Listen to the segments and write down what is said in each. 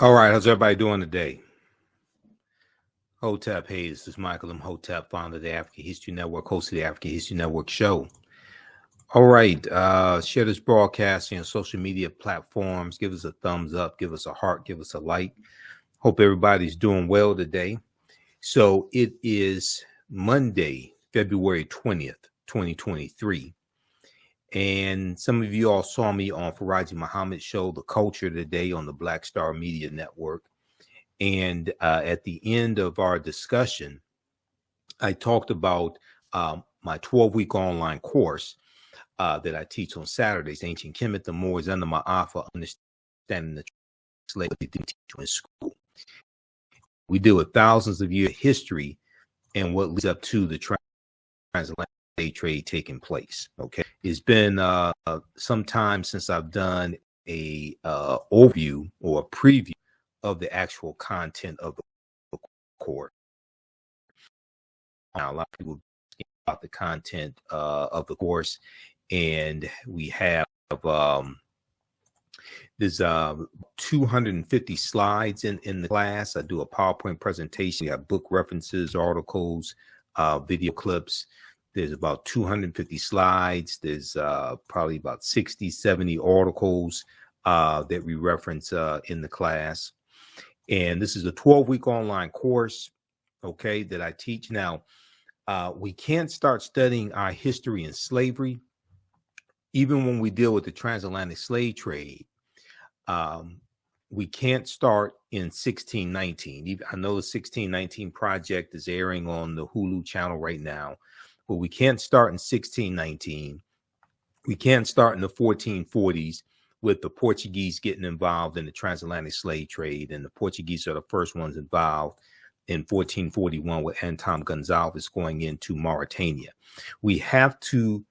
All right, how's everybody doing today? Hotep, hey, this is Michael Imhotep, founder of the African History Network, host of the African History Network show. All right, share this broadcast on social media platforms. Give us a thumbs up, give us a heart, give us a like. Hope everybody's doing well today. So it is Monday, February 20th, 2023. And some of you all saw me on Faraji Muhammad's show, The Culture, today on the Black Star Media Network. And at the end of our discussion, I talked about my 12-week online course that I teach on Saturdays, Ancient Kemet, the Moors, and the Ma'afa, Understanding the Slavery in School. We deal with thousands of years of history and what leads up to the transatlantic slave trade taking place. Okay, it's been some time since I've done a overview or a preview of the actual content of the course. Now, a lot of people about the content of the course, and we have there's 250 slides in the class. I do a PowerPoint presentation. We have book references, articles, video clips. There's about 250 slides. There's probably about 60, 70 articles that we reference in the class. And this is a 12-week online course, okay, that I teach. Now, we can't start studying our history in slavery, even when we deal with the transatlantic slave trade. We can't start in 1619. I know the 1619 project is airing on the Hulu channel right now, but we can't start in 1619. We can't start in the 1440s. With the Portuguese getting involved in the transatlantic slave trade, and the Portuguese are the first ones involved in 1441 with Anton Gonzalez going into Mauritania. We have to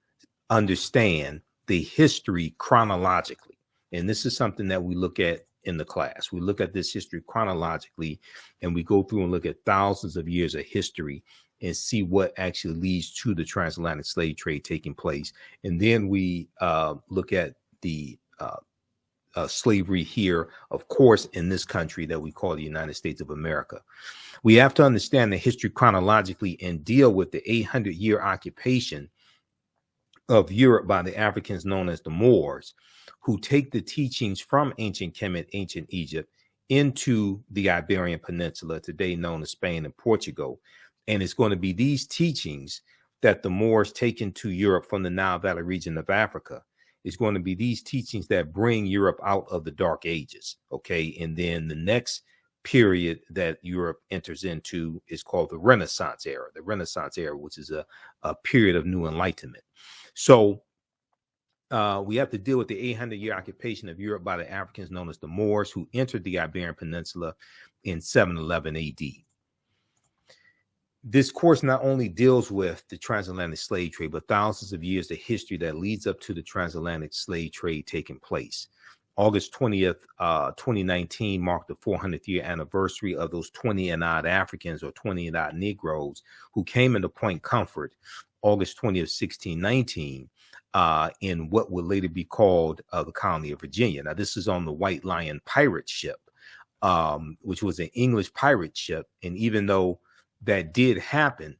understand the history chronologically, and this is something that we look at in the class. We look at this history chronologically, and we go through and look at thousands of years of history and see what actually leads to the transatlantic slave trade taking place. And then we look at the slavery here, of course, in this country that we call the United States of America. We have to understand the history chronologically and deal with the 800-year occupation of Europe by the Africans known as the Moors, who take the teachings from ancient Kemet, ancient Egypt, into the Iberian Peninsula, today known as Spain and Portugal. And it's going to be these teachings that the Moors take into Europe from the Nile Valley region of Africa. It's going to be these teachings that bring Europe out of the Dark Ages, okay? And then the next period that Europe enters into is called the Renaissance era, which is a period of new enlightenment. So we have to deal with the 800-year occupation of Europe by the Africans known as the Moors, who entered the Iberian Peninsula in 711 AD. This course not only deals with the transatlantic slave trade, but thousands of years of history that leads up to the transatlantic slave trade taking place. August 20th, 2019 marked the 400th year anniversary of those 20 and odd Africans or 20 and odd Negroes who came into Point Comfort, August 20th, 1619, in what would later be called the colony of Virginia. Now, this is on the White Lion pirate ship, which was an English pirate ship. And even though that did happen,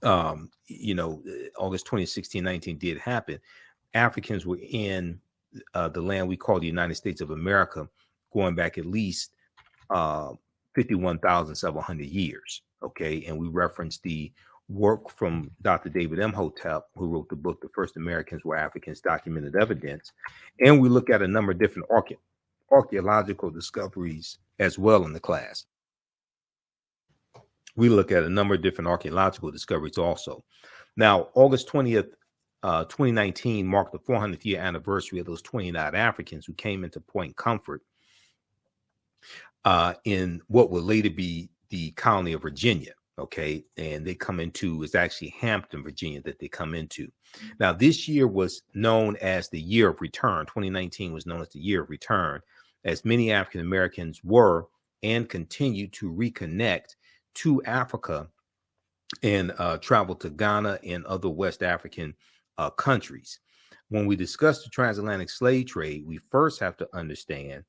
August 20th, 1619 did happen, Africans were in the land we call the United States of America, going back at least 51,700 years. Okay. And we referenced the work from Dr. David Imhotep, who wrote the book, The First Americans Were Africans, Documented Evidence. And we look at a number of different archaeological discoveries as well in the class. We look at a number of different archaeological discoveries also. Now, August 20th, 2019 marked the 400th year anniversary of those 29 Africans who came into Point Comfort in what would later be the colony of Virginia. Okay, and they come into, it's actually Hampton, Virginia, that they come into. Now, this year was known as the year of return. 2019 was known as the year of return, as many African Americans were and continue to reconnect to Africa and travel to Ghana and other West African countries. When we discuss the transatlantic slave trade, we first have to understand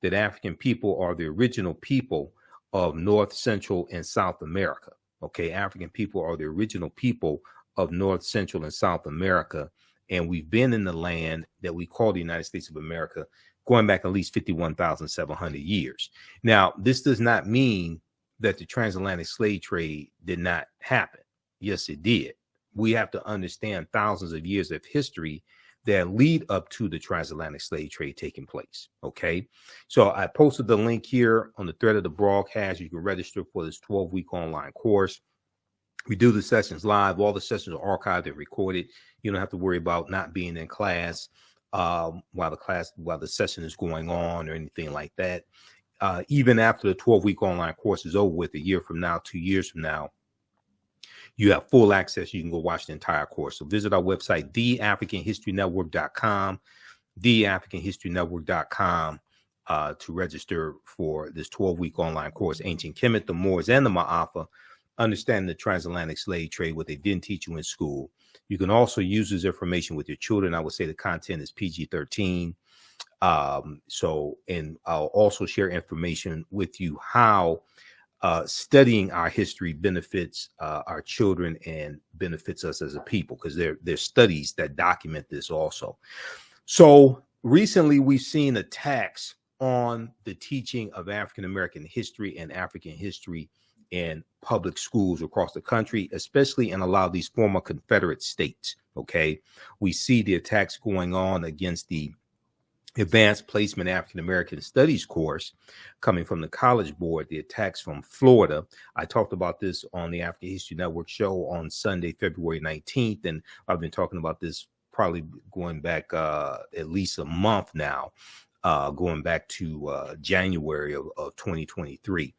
that African people are the original people of North, Central, and South America. Okay, African people are the original people of North, Central, and South America. And we've been in the land that we call the United States of America going back at least 51,700 years. Now, this does not mean that the transatlantic slave trade did not happen. Yes, it did. We have to understand thousands of years of history that lead up to the transatlantic slave trade taking place. Okay, so I posted the link here on the thread of the broadcast. You can register for this 12-week online course. We do the sessions live. All the sessions are archived and recorded. You don't have to worry about not being in class while the session is going on or anything like that. Even after the 12-week online course is over with, a year from now, 2 years from now, you have full access. You can go watch the entire course. So visit our website, theafricanhistorynetwork.com, theafricanhistorynetwork.com, to register for this 12-week online course, Ancient Kemet, the Moors, and the Ma'afa, understanding the transatlantic slave trade, what they didn't teach you in school. You can also use this information with your children. I would say the content is PG-13. And I'll also share information with you how studying our history benefits our children and benefits us as a people, because there's studies that document this also. So recently we've seen attacks on the teaching of African American history and African history in public schools across the country, especially in a lot of these former Confederate states. Okay, we see the attacks going on against the Advanced Placement African American Studies course coming from the College Board, the attacks from Florida. I talked about this on the African History Network show on Sunday, February 19th, and I've been talking about this probably going back at least a month now, going back to January of 2023.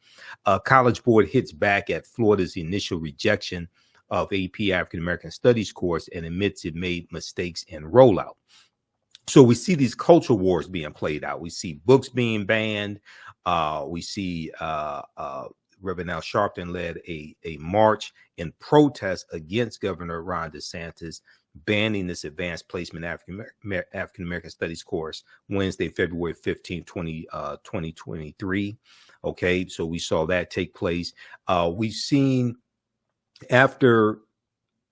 College Board hits back at Florida's initial rejection of AP African American Studies course and admits it made mistakes in rollout. So we see these culture wars being played out. We see books being banned. We see Reverend Al Sharpton led a march in protest against Governor Ron DeSantis banning this Advanced Placement African American Studies course Wednesday, February 15, 2023. Okay, so we saw that take place. We've seen after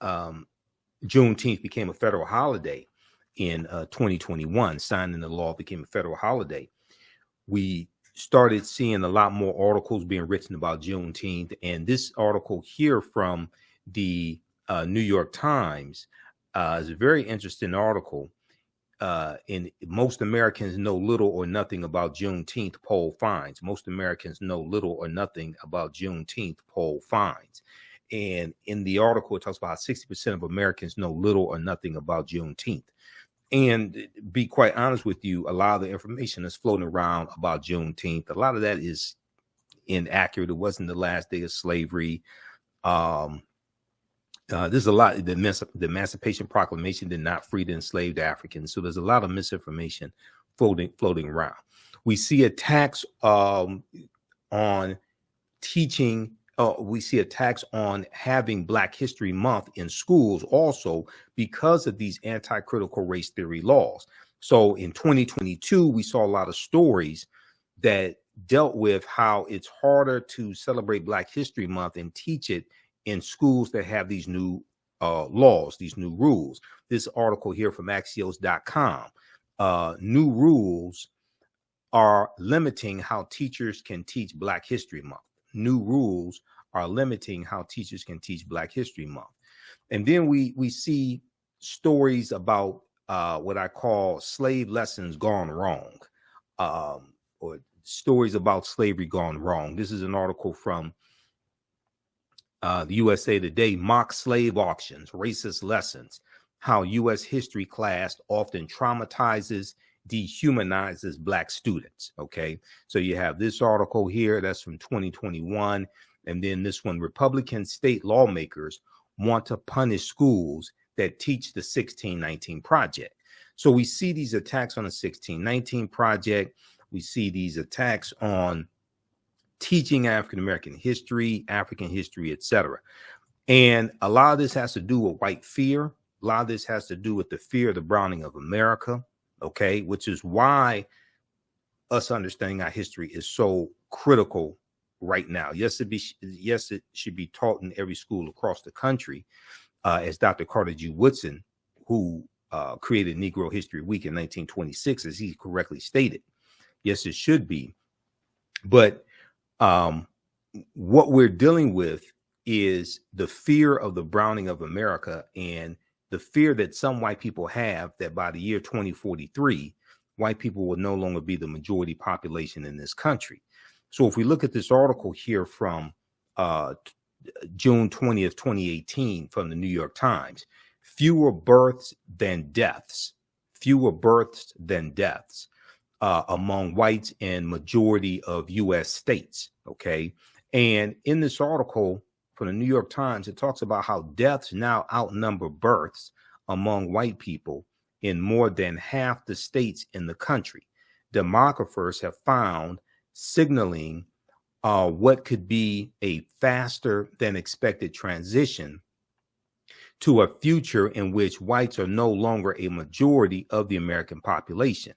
Juneteenth became a federal holiday in 2021, signing the law became a federal holiday, we started seeing a lot more articles being written about Juneteenth. And this article here from the New York Times is a very interesting article. And most Americans know little or nothing about Juneteenth, poll finds. Most Americans know little or nothing about Juneteenth, poll finds. And in the article, it talks about 60% of Americans know little or nothing about Juneteenth. And be quite honest with you, a lot of the information that's floating around about Juneteenth, a lot of that is inaccurate. It wasn't the last day of slavery. There's a lot. The Emancipation Proclamation did not free the enslaved Africans. So there's a lot of misinformation floating around. We see attacks on teaching. We see attacks on having Black History Month in schools also because of these anti-critical race theory laws. So in 2022, we saw a lot of stories that dealt with how it's harder to celebrate Black History Month and teach it in schools that have these new laws, these new rules. This article here from Axios.com, new rules are limiting how teachers can teach Black History Month. New rules are limiting how teachers can teach Black History Month. And then we see stories about what I call slave lessons gone wrong, or stories about slavery gone wrong. This is an article from the USA Today, Mock Slave Auctions, Racist Lessons, How U.S. History Class Often Traumatizes, Dehumanizes Black Students. Okay, so you have this article here that's from 2021, and then this one, Republican state lawmakers want to punish schools that teach the 1619 Project. So we see these attacks on the 1619 Project. We see these attacks on teaching African American history, African history, etc. And a lot of this has to do with white fear. A lot of this has to do with the fear of the browning of America. Okay, which is why us understanding our history is so critical right now. Yes, it should be taught in every school across the country, as Dr. Carter G. Woodson, who created Negro History Week in 1926, as he correctly stated. Yes, it should be. But what we're dealing with is the fear of the browning of America, and the fear that some white people have that by the year 2043, white people will no longer be the majority population in this country. So if we look at this article here from June 20th, 2018 from the New York Times, fewer births than deaths among whites in majority of U.S. states. Okay. And in this article from the New York Times, it talks about how deaths now outnumber births among white people in more than half the states in the country. Demographers have found signaling what could be a faster than expected transition to a future in which whites are no longer a majority of the American population.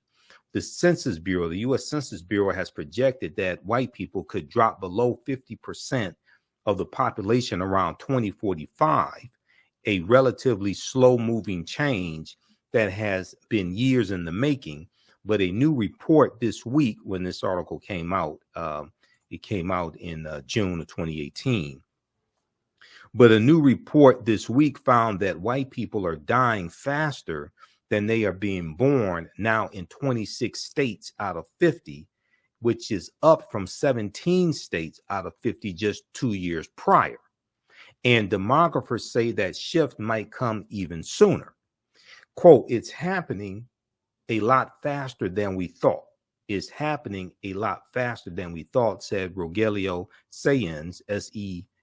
The Census Bureau, the U.S. Census Bureau, has projected that white people could drop below 50% of the population around 2045, a relatively slow-moving change that has been years in the making. But a new report this week, when this article came out, it came out in June of 2018. But a new report this week found that white people are dying faster than they are being born now in 26 states out of 50, which is up from 17 states out of 50 just 2 years prior. And demographers say that shift might come even sooner. Quote, "It's happening a lot faster than we thought. It's happening a lot faster than we thought," said Rogelio Saenz,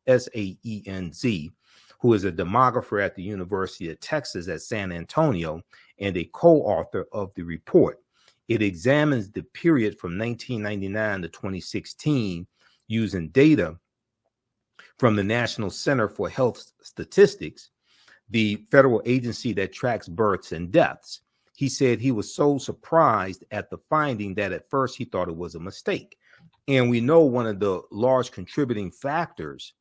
Saenz, who is a demographer at the University of Texas at San Antonio and a co-author of the report. It examines the period from 1999 to 2016 using data from the National Center for Health Statistics, the federal agency that tracks births and deaths. He said he was so surprised at the finding that at first he thought it was a mistake. And we know one of the large contributing factors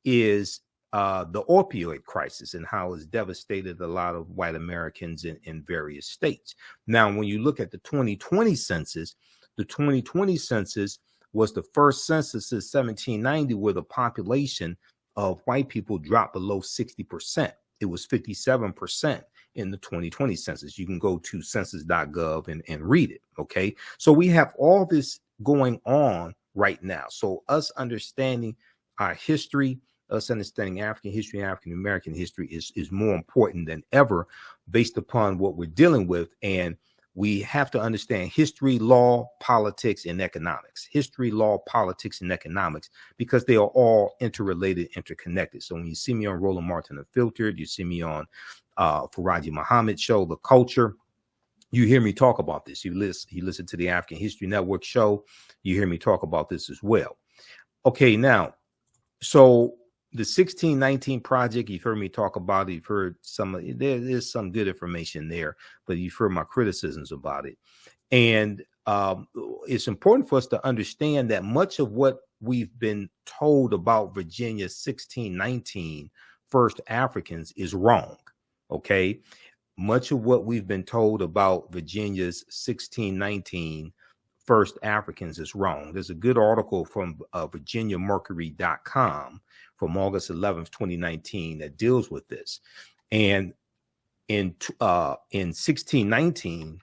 is the opioid crisis and how it's devastated a lot of white Americans in various states. Now, when you look at the 2020 census, the 2020 census was the first census since 1790 where the population of white people dropped below 60%. It was 57% in the 2020 census. You can go to census.gov and read it. Okay. So we have all this going on right now. So us understanding our history, us understanding African history, African American history is more important than ever based upon what we're dealing with. And we have to understand history, law, politics, and economics. History, law, politics, and economics, because they are all interrelated, interconnected. So when you see me on Roland Martin Unfiltered, you see me on Faraji Muhammad show, The Culture, you hear me talk about this. You listen to the African History Network show, you hear me talk about this as well. Okay, now, so the 1619 project, you've heard me talk about it. You've heard there's some good information there, but you've heard my criticisms about it. And it's important for us to understand that much of what we've been told about Virginia's 1619 first Africans is wrong. Okay. Much of what we've been told about Virginia's 1619 first Africans is wrong. There's a good article from VirginiaMercury.com from August 11th, 2019 that deals with this. And in 1619,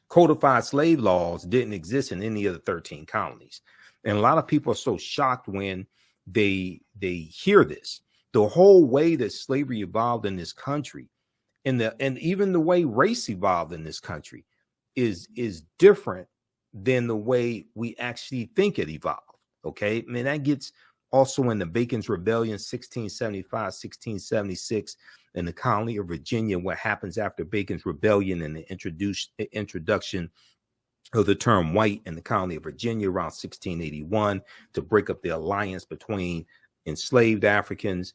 codified slave laws didn't exist in any of the 13 colonies. And a lot of people are so shocked when they hear this. The whole way that slavery evolved in this country and even the way race evolved in this country is different than the way we actually think it evolved. Okay. I mean, that gets also in the Bacon's Rebellion, 1675, 1676, in the colony of Virginia, what happens after Bacon's Rebellion and the introduction of the term white in the colony of Virginia around 1681 to break up the alliance between enslaved Africans,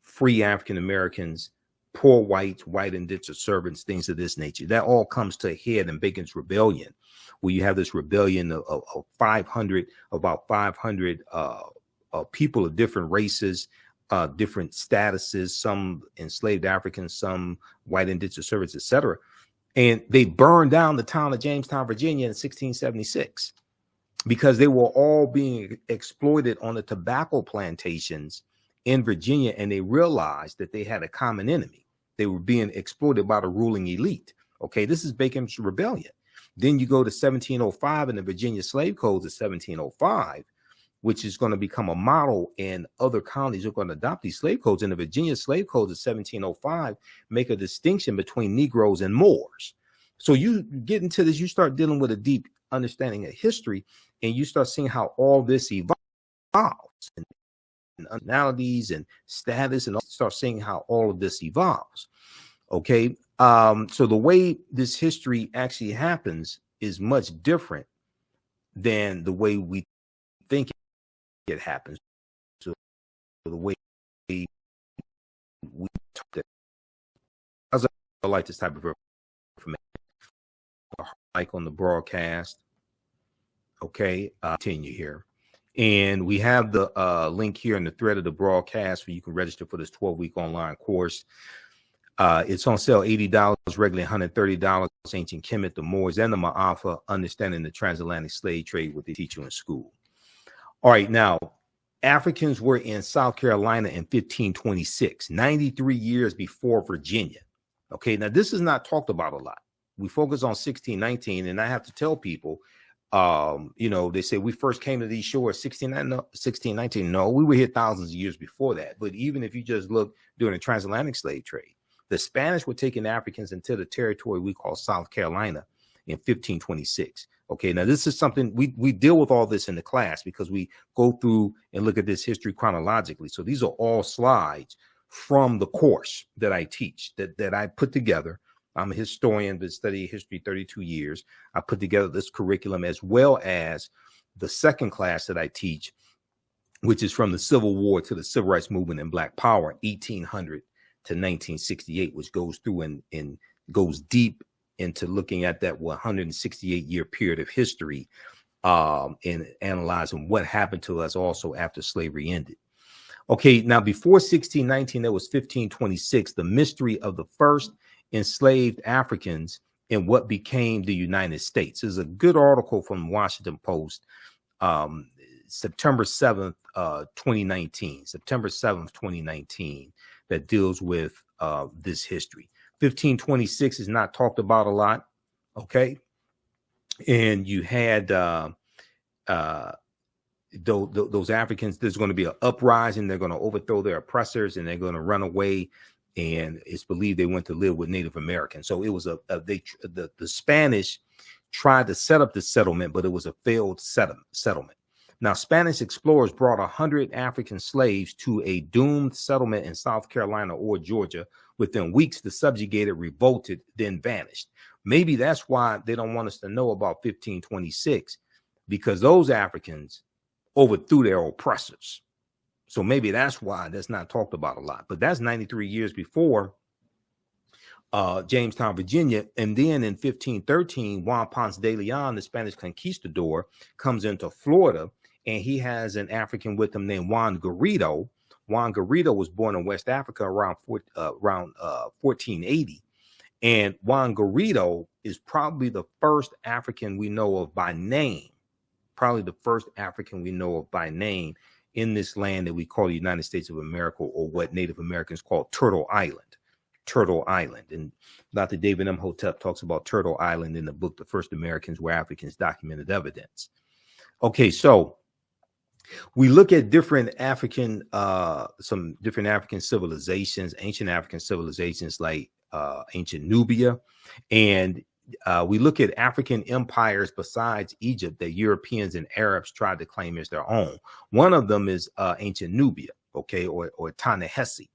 free African Americans, poor whites, white indentured servants, things of this nature. That all comes to a head in Bacon's Rebellion, where you have this rebellion of 500, about 500 people of different races, different statuses, some enslaved Africans, some white indentured servants, etc. And they burned down the town of Jamestown, Virginia in 1676 because they were all being exploited on the tobacco plantations in Virginia, and they realized that they had a common enemy. They were being exploited by the ruling elite. Okay, this is Bacon's Rebellion. Then you go to 1705 and the Virginia Slave Codes of 1705, which is going to become a model, and other colonies are going to adopt these slave codes. And the Virginia Slave Codes of 1705 make a distinction between Negroes and Moors. So you get into this, you start dealing with a deep understanding of history, and you start seeing how all this evolves, and nationalities and status, and start seeing how all of this evolves. Okay, so the way this history actually happens is much different than the way we think it happens. So the way we talk it, I like this type of information. Like on the broadcast. Okay, continue here. And we have the link here in the thread of the broadcast where you can register for this 12-week online course. It's on sale $80, regularly $130. Ancient Kemet, the Moors, and the Ma'afa, understanding the transatlantic slave trade, what they teach you in school. All right, now, Africans were in South Carolina in 1526, 93 years before Virginia. Okay, now this is not talked about a lot. We focus on 1619, and I have to tell people, you know, they say we first came to these shores 1619. No, we were here thousands of years before that. But even if you just look during the transatlantic slave trade, the Spanish were taking Africans into the territory we call South Carolina in 1526. Okay, now this is something we deal with all this in the class because we go through and look at this history chronologically. So these are all slides from the course that I teach, that I put together. I'm a historian that studied history 32 years. I put together this curriculum as well as the second class that I teach, which is from the Civil War to the Civil Rights Movement and Black Power, 1800 to 1968, which goes through and goes deep into looking at that 168-year period of history and analyzing what happened to us also after slavery ended. Okay, now before 1619, there was 1526, the mystery of the first enslaved Africans in what became the United States. There's a good article from Washington Post, September 7th, 2019, September 7th, 2019, that deals with this history. 1526 is not talked about a lot, okay? And you had those Africans, there's going to be an uprising, they're going to overthrow their oppressors, and they're going to run away. And it's believed they went to live with Native Americans. So it was the Spanish tried to set up the settlement, but it was a failed settlement. Now, Spanish explorers brought 100 African slaves to a doomed settlement in South Carolina or Georgia. Within weeks, the subjugated revolted, then vanished. Maybe that's why they don't want us to know about 1526, because those Africans overthrew their oppressors. So maybe that's why that's not talked about a lot. But that's 93 years before Jamestown, Virginia. And then in 1513, Juan Ponce de Leon, the Spanish conquistador, comes into Florida, and he has an African with him named Juan Garrido. Juan Garrido was born in West Africa around 1480. And Juan Garrido is probably the first African we know of by name, in this land that we call the United States of America, or what Native Americans call Turtle Island. And Dr. David Imhotep talks about Turtle Island in the book, The First Americans Were Africans, Documented Evidence. Okay, so we look at different African, some different African civilizations, ancient African civilizations like ancient Nubia, and we look at African empires besides Egypt that Europeans and Arabs tried to claim as their own. One of them is ancient Nubia, okay, or Ta-Nehisi,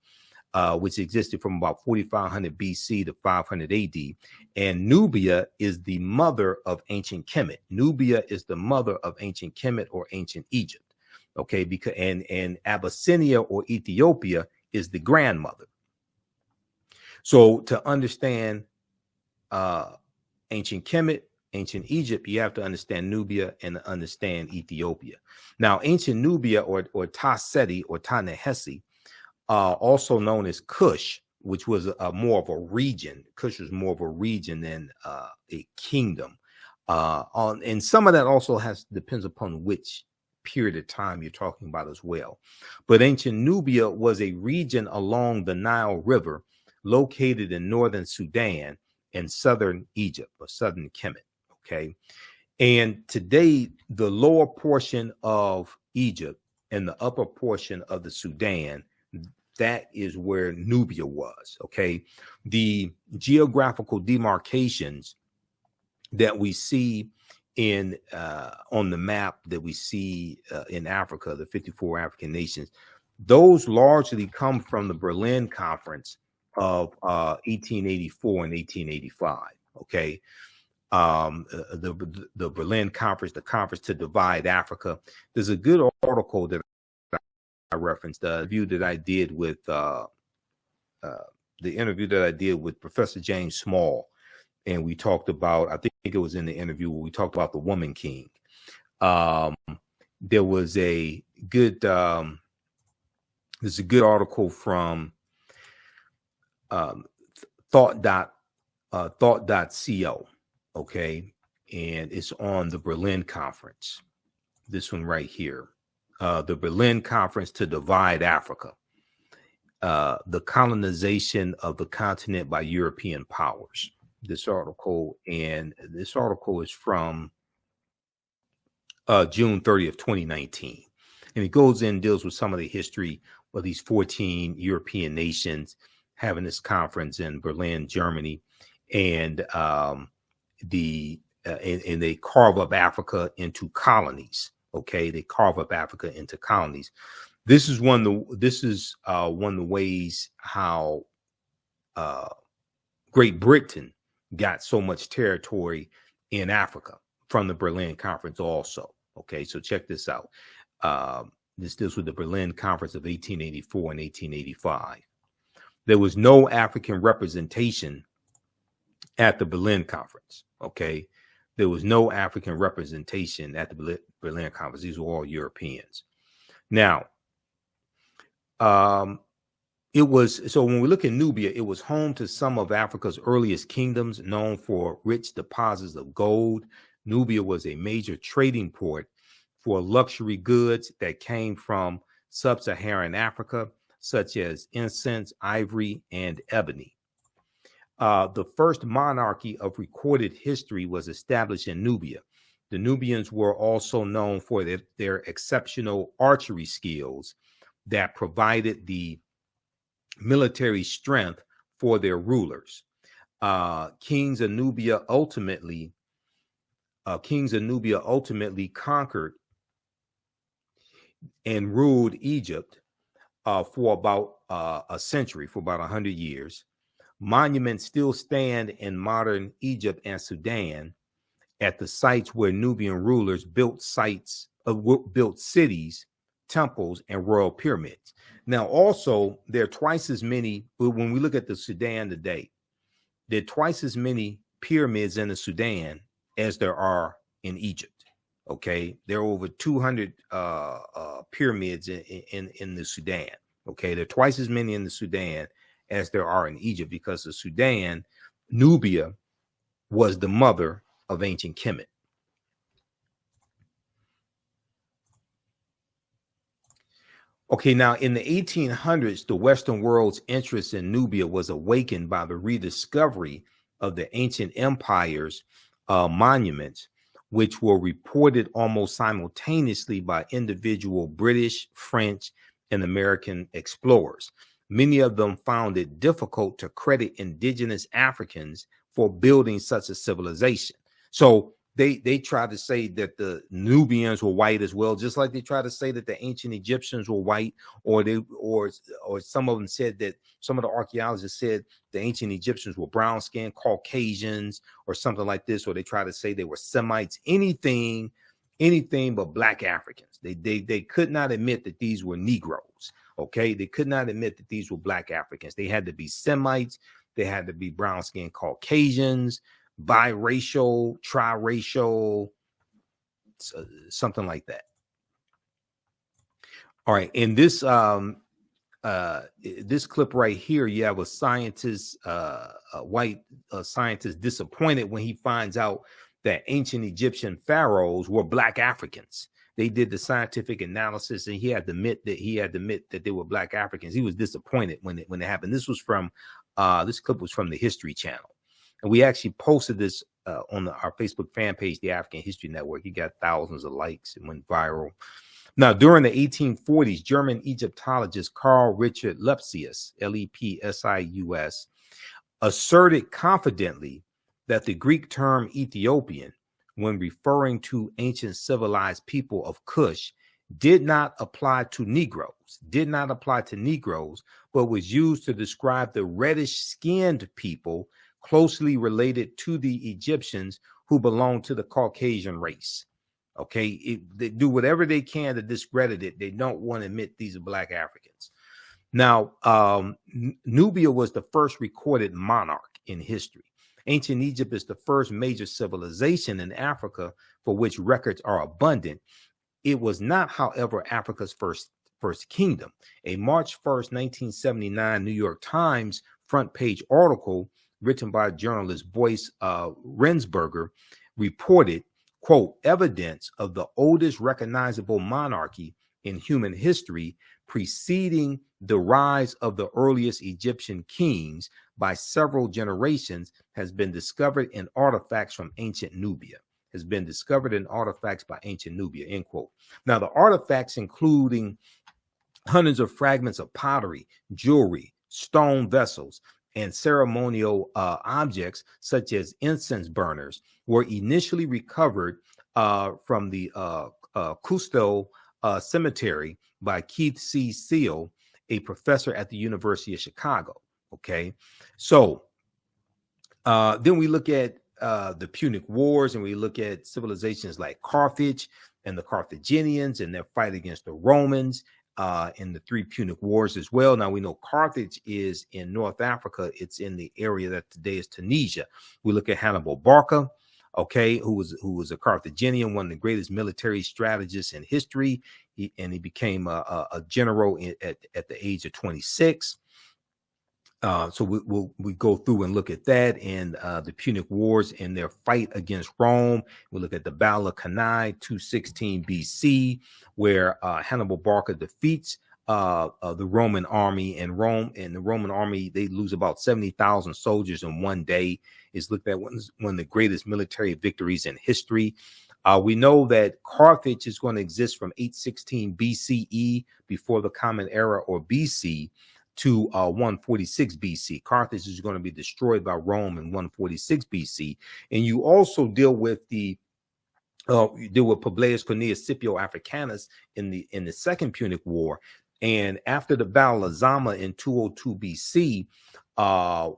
which existed from about 4500 BC to 500 AD. And Nubia is the mother of ancient Kemet. Nubia is the mother of ancient Kemet or ancient Egypt, okay, because and Abyssinia or Ethiopia is the grandmother. So to understand ancient Kemet, ancient Egypt, you have to understand Nubia and understand Ethiopia. Now, ancient Nubia or Ta-Seti or Ta-Nehesi, also known as Kush, which was more of a region. Kush was more of a region than a kingdom. And some of that also depends upon which period of time you're talking about as well. But ancient Nubia was a region along the Nile River located in northern Sudan and southern Egypt or southern Kemet. Okay. And today, the lower portion of Egypt and the upper portion of the Sudan, that is where Nubia was. Okay. The geographical demarcations that we see in on the map that we see in Africa, the 54 African nations, those largely come from the Berlin Conference of 1884 and 1885. Okay. The Berlin Conference, the conference to divide Africa. There's a good article that I referenced, the interview that I did with Professor James Small, and we talked about, I think it was in the interview where we talked about the Woman King. There was a good there's a good article from thought.co, okay, and it's on the Berlin Conference. This one right here, the Berlin Conference to divide Africa, the colonization of the continent by European powers. This article is from June 30th, 2019. And it goes in, deals with some of the history of these 14 European nations having this conference in Berlin, Germany. And they carve up Africa into colonies. Okay, they carve up Africa into colonies. This is one of the ways how Great Britain got so much territory in Africa from the Berlin Conference also. Okay, so check this out. This deals with the Berlin Conference of 1884 and 1885. There was no African representation at the Berlin Conference. Okay, there was no African representation at the Berlin Conference. These were all Europeans. Now, it was, so when we look at Nubia, it was home to some of Africa's earliest kingdoms, known for rich deposits of gold. Nubia was a major trading port for luxury goods that came from sub-Saharan Africa, such as incense, ivory, and ebony. The first monarchy of recorded history was established in Nubia. The Nubians were also known for their exceptional archery skills that provided the military strength for their rulers. Kings of Nubia ultimately conquered and ruled Egypt for about a century, for about 100 years. Monuments still stand in modern Egypt and Sudan at the sites where Nubian rulers built cities, temples, and royal pyramids. Now, also, there are twice as many, when we look at the Sudan today, there are twice as many pyramids in the Sudan as there are in Egypt. Okay, there are over 200 pyramids in the Sudan. Okay, there are twice as many in the Sudan as there are in Egypt, because the Sudan, Nubia, was the mother of ancient Kemet. Okay, now in the 1800s, the Western world's interest in Nubia was awakened by the rediscovery of the ancient empire's monuments, which were reported almost simultaneously by individual British, French, and American explorers. Many of them found it difficult to credit indigenous Africans for building such a civilization. So they tried to say that the Nubians were white as well, just like they tried to say that the ancient Egyptians were white, or some of them said that, some of the archaeologists said the ancient Egyptians were brown skinned Caucasians or something like this, or they tried to say they were Semites, anything but black Africans. They could not admit that these were Negroes. Okay, they could not admit that these were black Africans. They had to be Semites. They had to be brown-skinned Caucasians, biracial, triracial, something like that. All right, in this this clip right here, you have a scientist, a white scientist, disappointed when he finds out that ancient Egyptian pharaohs were Black Africans. They did the scientific analysis, and he had to admit that they were Black Africans. He was disappointed when it happened. This was from this clip was from the History Channel, and we actually posted this on our Facebook fan page, the African History Network. He got thousands of likes. It went viral. Now, during the 1840s, German Egyptologist Carl Richard Lepsius, Lepsius, asserted confidently that the Greek term Ethiopian, when referring to ancient civilized people of Kush, did not apply to Negroes, but was used to describe the reddish-skinned people closely related to the Egyptians who belonged to the Caucasian race. Okay, they do whatever they can to discredit it. They don't want to admit these are Black Africans. Now, Nubia was the first recorded monarch in history. Ancient Egypt is the first major civilization in Africa for which records are abundant. It was not, however, Africa's first kingdom. A March 1st, 1979 New York Times front page article written by journalist Boyce Rensberger reported, quote, evidence of the oldest recognizable monarchy in human history preceding the rise of the earliest Egyptian kings by several generations has been discovered in artifacts from ancient Nubia. End quote. Now, the artifacts including hundreds of fragments of pottery, jewelry, stone vessels, and ceremonial objects such as incense burners were initially recovered from the Cusco Cemetery by Keith C. Seal, a professor at the University of Chicago. Okay, so then we look at the Punic Wars, and we look at civilizations like Carthage and the Carthaginians and their fight against the Romans in the three Punic Wars as well. Now we know Carthage is in North Africa. It's in the area that today is Tunisia. We look at Hannibal Barca, okay, who was a Carthaginian, one of the greatest military strategists in history. He became a general at the age of 26. So we go through and look at that and the Punic Wars and their fight against Rome. We look at the Battle of Cannae, 216 BC, where Hannibal Barca defeats the Roman army, and the Roman army, they lose about 70,000 soldiers in one day. It's looked at one of the greatest military victories in history. We know that Carthage is going to exist from 816 BCE, before the Common Era, or BC, to 146 BC. Carthage is going to be destroyed by Rome in 146 BC. And you also deal with Publius Cornelius Scipio Africanus in the Second Punic War. And after the Battle of Zama in 202 BC,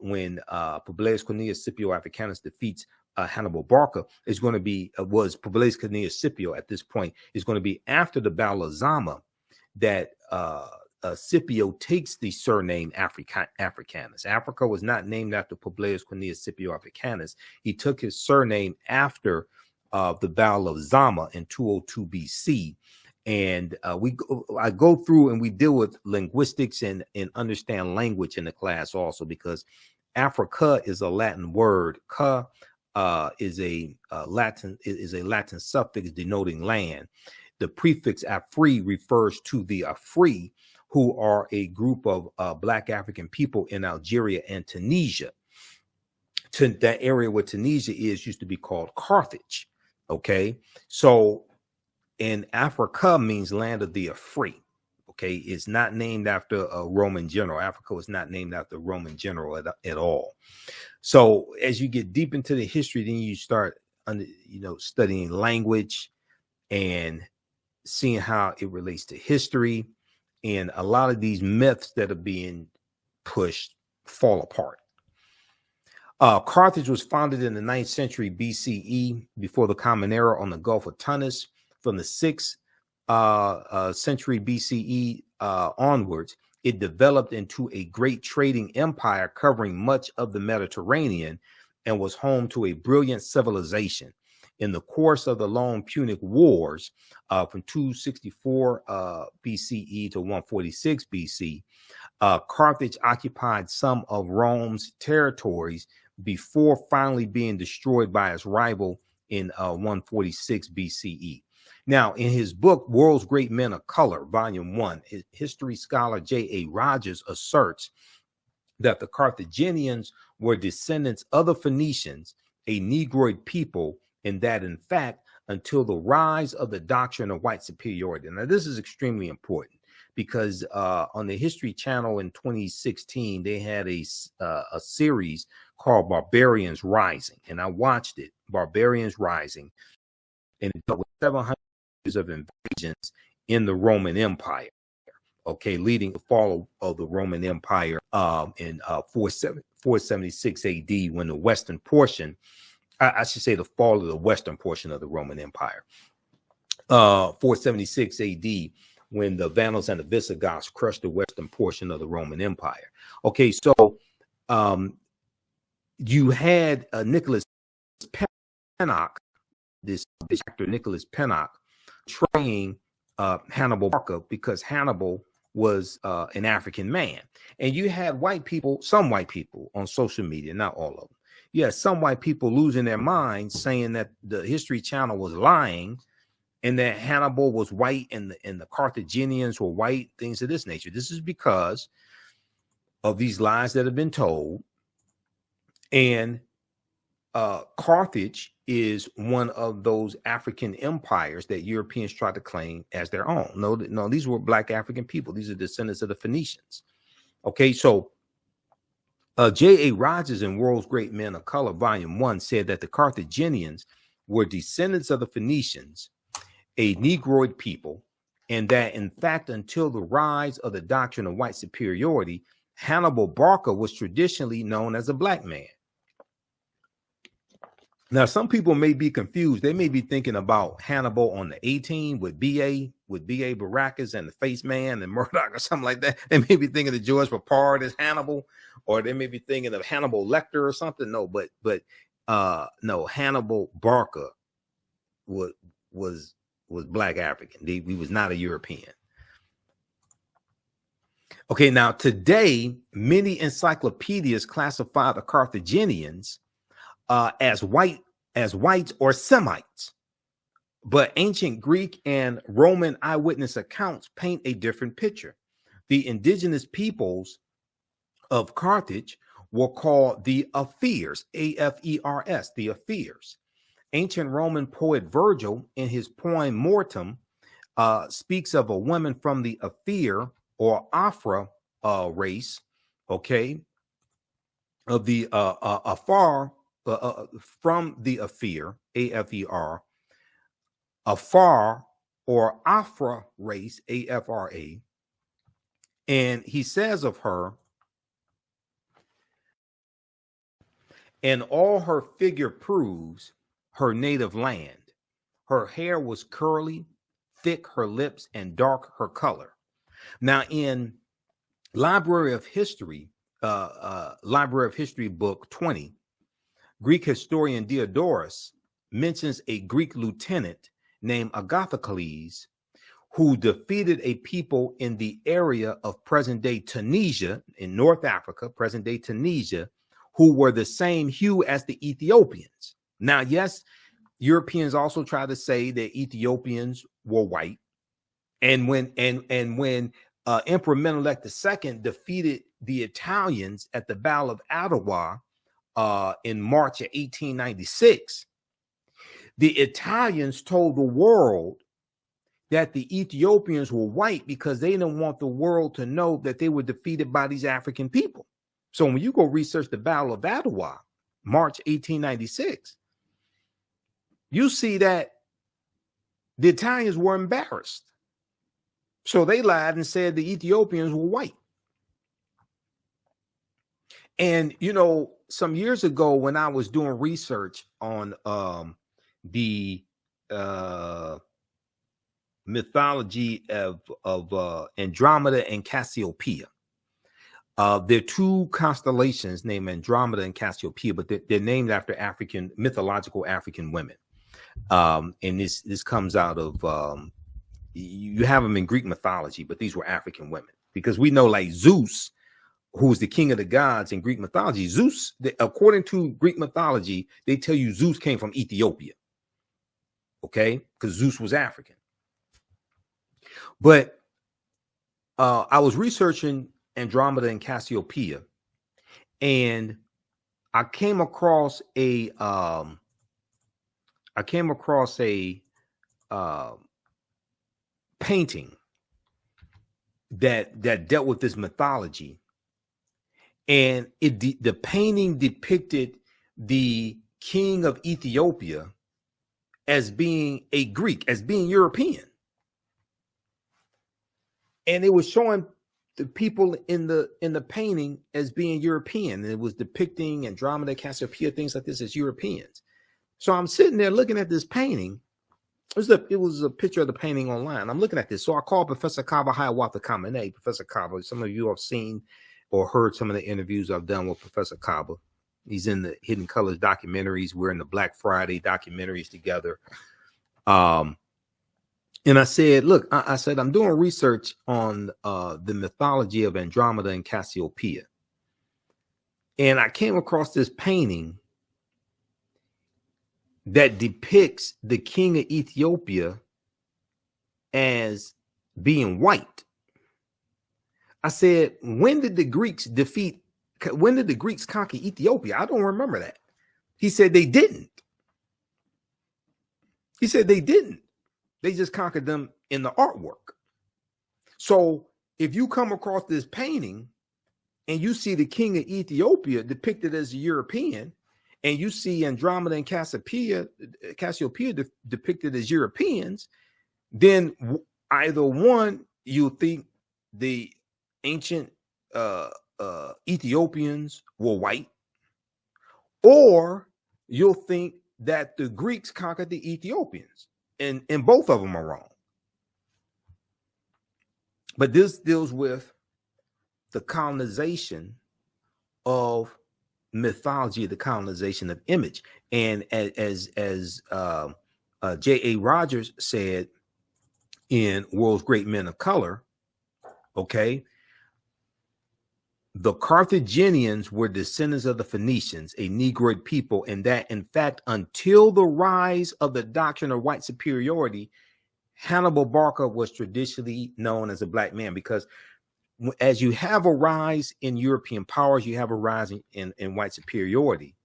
when Publius Cornelius Scipio Africanus defeats Hannibal Barca, was Publius Cornelius Scipio at this point, is going to be after the Battle of Zama that Scipio takes the surname Africanus. Africa was not named after Publius Cornelius Scipio Africanus. He took his surname after the Battle of Zama in 202 BC. And I go through and we deal with linguistics and understand language in the class also, because Africa is a Latin word. Ca is a Latin suffix denoting land. The prefix Afri refers to the Afri, who are a group of Black African people in Algeria and Tunisia. That area where Tunisia used to be called Carthage. Okay, so in Africa means land of the Afri. Okay, it's not named after a Roman general. Africa was not named after a Roman general at all. So as you get deep into the history, then you start studying language and seeing how it relates to history. And a lot of these myths that are being pushed fall apart. Carthage was founded in the 9th century BCE, before the Common Era, on the Gulf of Tunis. From the 6th century BCE onwards, it developed into a great trading empire covering much of the Mediterranean and was home to a brilliant civilization. In the course of the long Punic Wars from 264 BCE to 146 BC, Carthage occupied some of Rome's territories before finally being destroyed by its rival in 146 BCE. Now, in his book, World's Great Men of Color, Volume 1, history scholar J.A. Rogers asserts that the Carthaginians were descendants of the Phoenicians, a Negroid people, and that, in fact, until the rise of the doctrine of white superiority. Now, this is extremely important because on the History Channel in 2016, they had a series called Barbarians Rising, and I watched it, Barbarians Rising, and it dealt with 700 years of invasions in the Roman Empire, okay, leading to the fall of the Roman Empire in 476 AD, when the western portion, I should say the fall of the western portion of the Roman Empire, 476 AD, when the Vandals and the Visigoths crushed the western portion of the Roman Empire. Okay, so you had Nicholas Pennock, this actor Nicholas Pennock, portraying Hannibal Barca because Hannibal was an African man. And you had white people, some white people on social media, not all of them. Yeah, some white people losing their minds saying that the History Channel was lying and that Hannibal was white and the Carthaginians were white, things of this nature. This is because of these lies that have been told. And Carthage is one of those African empires that Europeans tried to claim as their own. No, these were Black African people. These are descendants of the Phoenicians. Okay, so J.A. Rogers in World's Great Men of Color, Volume 1, said that the Carthaginians were descendants of the Phoenicians, a Negroid people, and that, in fact, until the rise of the doctrine of white superiority, Hannibal Barca was traditionally known as a Black man. Now, some people may be confused. They may be thinking about Hannibal on the A-Team with B.A. Baracus and the Face Man and Murdoch or something like that. They may be thinking of George Papard as Hannibal, or they may be thinking of Hannibal Lecter or something. No, but no, Hannibal Barca was Black African. He was not a European. Okay, now today, many encyclopedias classify the Carthaginians as whites or Semites, but ancient Greek and Roman eyewitness accounts paint a different picture. The indigenous peoples of Carthage were called the Afars, A-F-E-R-S, the Afars. Ancient Roman poet Virgil, in his poem Mortem, speaks of a woman from the Afar or Afra race, okay, of the Afar. From the Afar, A-F-E-R, Afar or Afra race, A-F-R-A, and he says of her, and all her figure proves her native land. Her hair was curly, thick her lips, and dark her color. Now, in Library of History book 20, Greek historian Diodorus mentions a Greek lieutenant named Agathocles who defeated a people in the area of present-day Tunisia in North Africa, present-day Tunisia, who were the same hue as the Ethiopians. Now, yes, Europeans also try to say that Ethiopians were white, and when Emperor Menelik II defeated the Italians at the Battle of Adwa in March of 1896, the Italians told the world that the Ethiopians were white because they didn't want the world to know that they were defeated by these African people. So when you go research the Battle of Adwa, March 1896, you see that the Italians were embarrassed. So they lied and said the Ethiopians were white. And, you know, some years ago when I was doing research on the mythology of Andromeda and Cassiopeia. There are two constellations named Andromeda and Cassiopeia, but they're named after mythological African women. And this comes out of you have them in Greek mythology, but these were African women, because we know, like Zeus, who's the king of the gods in Greek mythology. Zeus, according to Greek mythology, they tell you Zeus came from Ethiopia. Okay, because Zeus was African. But I was researching Andromeda and Cassiopeia, and I came across a painting that dealt with this mythology, and the painting depicted the king of Ethiopia as being a Greek, as being European, and it was showing the people in the painting as being European. And it was depicting Andromeda, Cassiopeia, things like this as Europeans. So I'm sitting there looking at this painting. It was a picture of the painting online. I'm looking at this. So I called Professor Kaba Hiawatha Kamene. Professor Kaba, some of you have seen or heard some of the interviews I've done with Professor Kaba. He's in the Hidden Colors documentaries. We're in the Black Friday documentaries together. And I said, look, I said, I'm doing research on the mythology of Andromeda and Cassiopeia. And I came across this painting that depicts the king of Ethiopia as being white. I said, when did the Greeks conquer Ethiopia? I don't remember that. He said they didn't. He said they didn't. They just conquered them in the artwork. So if you come across this painting and you see the king of Ethiopia depicted as a European, and you see Andromeda and Cassiopeia depicted as Europeans, then either one, you think the ancient Ethiopians were white, or you'll think that the Greeks conquered the Ethiopians. And both of them are wrong. But this deals with the colonization of mythology, the colonization of image. And as J.A. Rogers said in World's Great Men of Color, okay, the Carthaginians were descendants of the Phoenicians, a Negroid people, and that, in fact, until the rise of the doctrine of white superiority, Hannibal Barca was traditionally known as a black man, because as you have a rise in European powers, you have a rise in white superiority.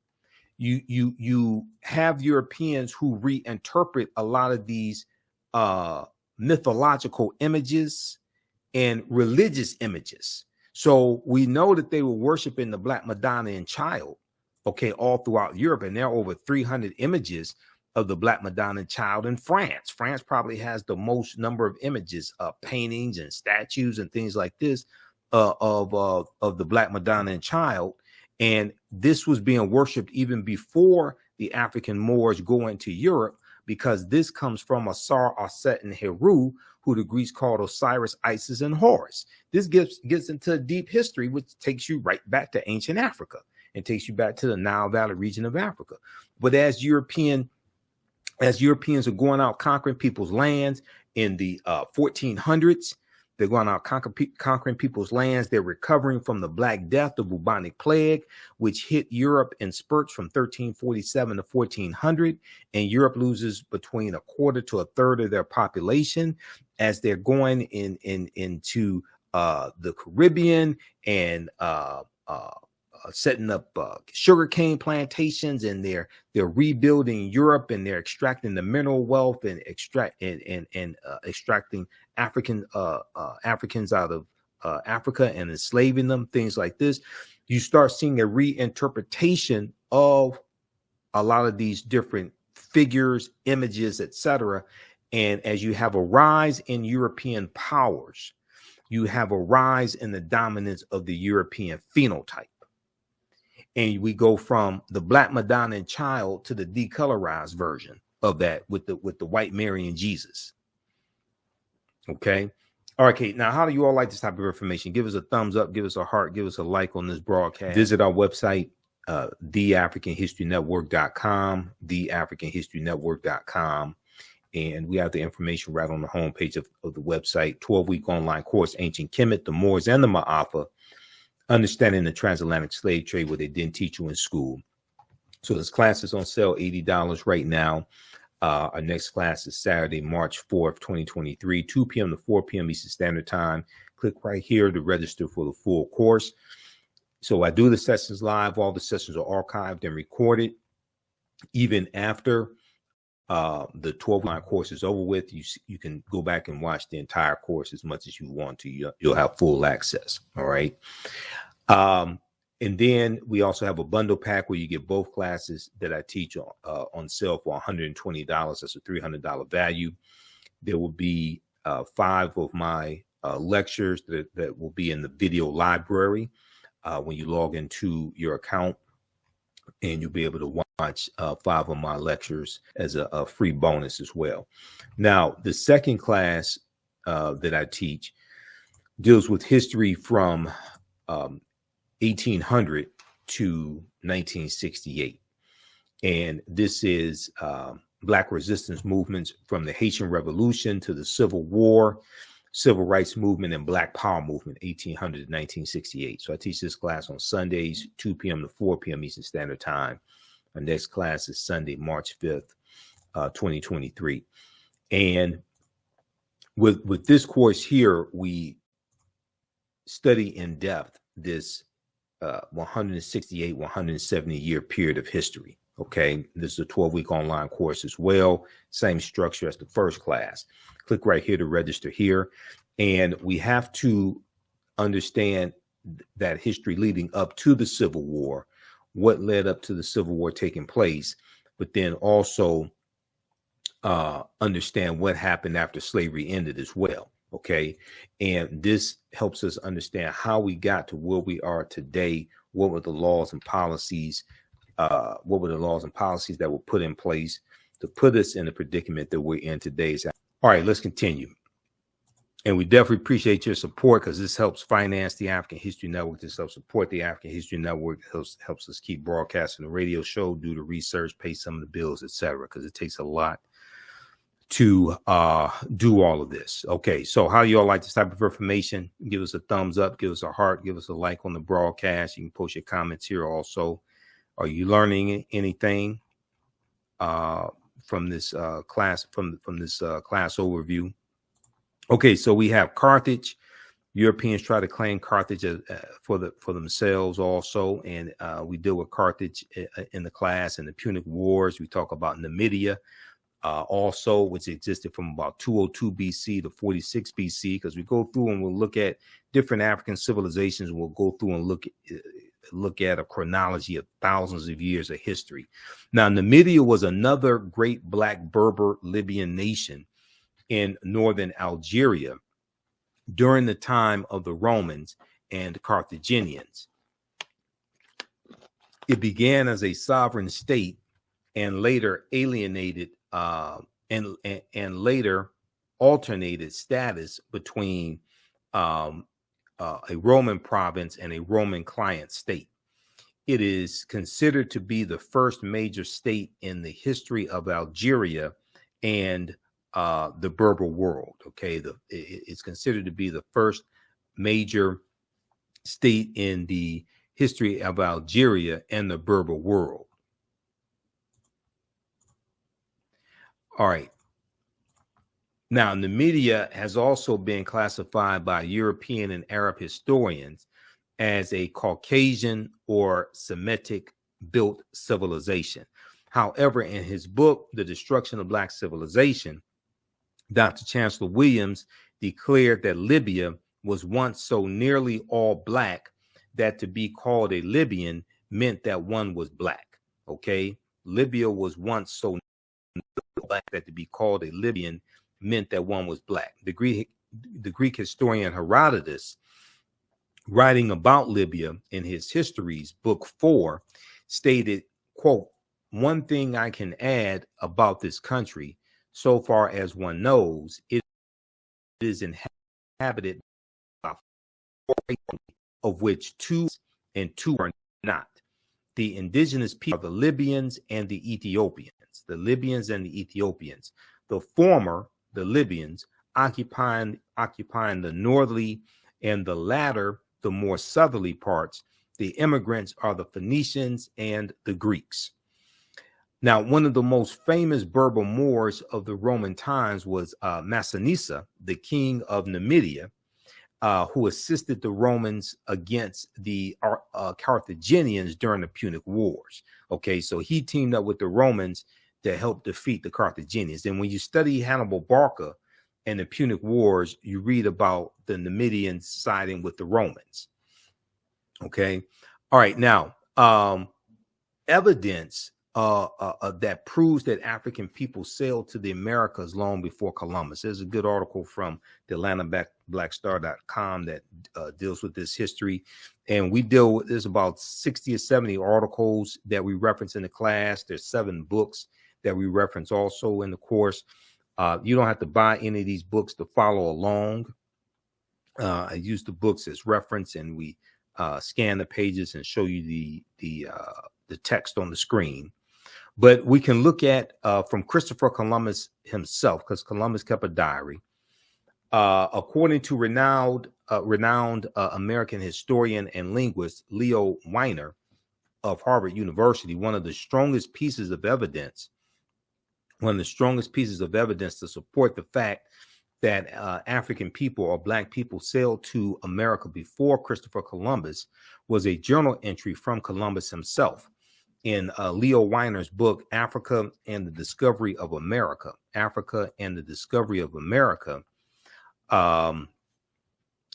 You have Europeans who reinterpret a lot of these mythological images and religious images. So we know that they were worshiping the Black Madonna Child, okay, all throughout Europe. And there are over 300 images of the Black Madonna Child in France. France probably has the most number of images, paintings and statues and things like this of the Black Madonna Child. And this was being worshipped even before the African Moors go into Europe, because this comes from Asar, Aset, and Heru, who the Greeks called Osiris, Isis, and Horus. This gets into a deep history, which takes you right back to ancient Africa and takes you back to the Nile Valley region of Africa. But as Europeans are going out conquering people's lands in the 1400s, they're going out conquering people's lands. They're recovering from the Black Death, the bubonic plague, which hit Europe in spurts from 1347 to 1400. And Europe loses between a quarter to a third of their population as they're going into the Caribbean and setting up sugarcane plantations, and they're rebuilding Europe, and they're extracting the mineral wealth and extracting Africans out of Africa and enslaving them, things like this. You start seeing a reinterpretation of a lot of these different figures, images, etc. And as you have a rise in European powers, you have a rise in the dominance of the European phenotype. And we go from the Black Madonna Child to the decolorized version of that with the white Mary and Jesus. Okay. All right, Kate. Now, how do you all like this type of information? Give us a thumbs up, give us a heart, give us a like on this broadcast. Visit our website, theafricanhistorynetwork.com, theafricanhistorynetwork.com. And we have the information right on the homepage of the website. 12-week online course, Ancient Kemet, the Moors, and the Ma'afa, Understanding the Transatlantic Slave Trade, what they didn't teach you in school. So this class is on sale, $80 right now. Our next class is Saturday, March 4th, 2023, 2 p.m. to 4 p.m. Eastern Standard Time. Click right here to register for the full course. So I do the sessions live. All the sessions are archived and recorded. Even after the 12-line course is over with, you can go back and watch the entire course as much as you want to. You'll have full access. All right. And then we also have a bundle pack where you get both classes that I teach on sale for $120. That's a $300 value. There will be 5 of my lectures that will be in the video library when you log into your account, and you'll be able to watch 5 of my lectures as a free bonus as well. Now, the second class that I teach deals with history from 1800 to 1968. And this is Black resistance movements from the Haitian Revolution to the Civil War, Civil Rights Movement, and Black Power Movement, 1800 to 1968. So I teach this class on Sundays, 2 p.m. to 4 p.m. Eastern Standard Time. Our next class is Sunday, March 5th, 2023. And with this course here, we study in depth this 168, 170 year period of history. Okay. This is a 12-week online course as well. Same structure as the first class. Click right here to register here. And we have to understand that history leading up to the Civil War, what led up to the Civil War taking place, but then also understand what happened after slavery ended as well. Okay. And this helps us understand how we got to where we are today. What were the laws and policies? That were put in place to put us in the predicament that we're in today? All right, let's continue. And we definitely appreciate your support, because this helps finance the African History Network. This helps support the African History Network. It helps us keep broadcasting the radio show, do the research, pay some of the bills, etc., because it takes a lot to do all of this. Okay, so how do you all like this type of information? Give us a thumbs up, give us a heart, give us a like on the broadcast. You can post your comments here also. Are you learning anything from this class, from this class overview? Okay, so we have Carthage. Europeans try to claim Carthage for themselves also, and we deal with Carthage in the class. And the Punic Wars, we talk about Numidia also, which existed from about 202 BC to 46 BC, because we go through and we'll look at different African civilizations. We'll go through and look at a chronology of thousands of years of history. Now, Numidia was another great Black Berber Libyan nation in northern Algeria during the time of the Romans and Carthaginians. It began as a sovereign state and later alienated and later alternated status between a Roman province and a Roman client state. It is considered to be the first major state in the history of Algeria and the Berber world. Okay, it's considered to be the first major state in the history of Algeria and the Berber world. All right. Now, Numidia has also been classified by European and Arab historians as a Caucasian or Semitic built civilization. However, in his book, The Destruction of Black Civilization, Dr. Chancellor Williams declared that Libya was once so nearly all Black that to be called a Libyan meant that one was Black. Okay, Libya was once so Black that to be called a Libyan meant that one was Black. The Greek historian Herodotus, writing about Libya in his Histories, Book 4, stated, quote, "One thing I can add about this country, so far as one knows, it is inhabited by 4 of which 2 and 2 are not. The indigenous people are the Libyans and the Ethiopians. The Libyans and the Ethiopians. The former, the Libyans, occupying the northerly, and the latter, the more southerly parts. The immigrants are the Phoenicians and the Greeks. Now, one of the most famous Berber Moors of the Roman times was Massinissa, the king of Numidia, who assisted the Romans against the Carthaginians during the Punic Wars. Okay, so he teamed up with the Romans to help defeat the Carthaginians. And when you study Hannibal Barca and the Punic Wars, you read about the Numidians siding with the Romans. Okay, all right, now evidence that proves that African people sailed to the Americas long before Columbus. There's a good article from the AtlantaBlackStar.com that deals with this history. And we deal with, there's about 60 or 70 articles that we reference in the class. There's 7 books that we reference also in the course. You don't have to buy any of these books to follow along. I use the books as reference, and we scan the pages and show you the text on the screen. But we can look at from Christopher Columbus himself, because Columbus kept a diary. According to renowned American historian and linguist Leo Weiner of Harvard University, one of the strongest pieces of evidence to support the fact that African people or Black people sailed to America before Christopher Columbus was a journal entry from Columbus himself. In Leo Weiner's book, Africa and the Discovery of America,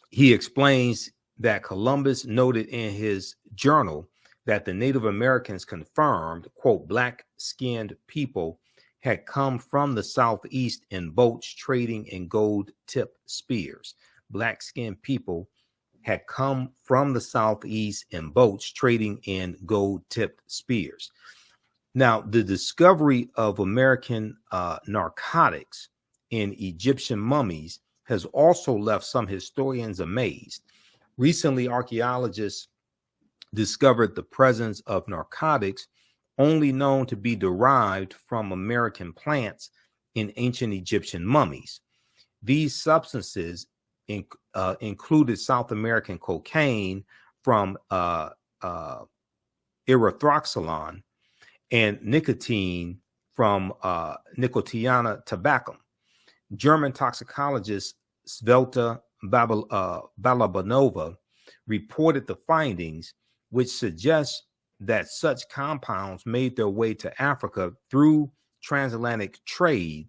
he explains that Columbus noted in his journal that the Native Americans confirmed, quote, black-skinned people had come from the southeast in boats trading in gold-tipped spears. Black-skinned people had come from the southeast in boats trading in gold-tipped spears. Now, the discovery of American narcotics in Egyptian mummies has also left some historians amazed. Recently, archaeologists discovered the presence of narcotics only known to be derived from American plants in ancient Egyptian mummies. These substances included South American cocaine from erythroxylon and nicotine from Nicotiana tabacum. German toxicologist Svelta Balabanova reported the findings, which suggest that such compounds made their way to Africa through transatlantic trade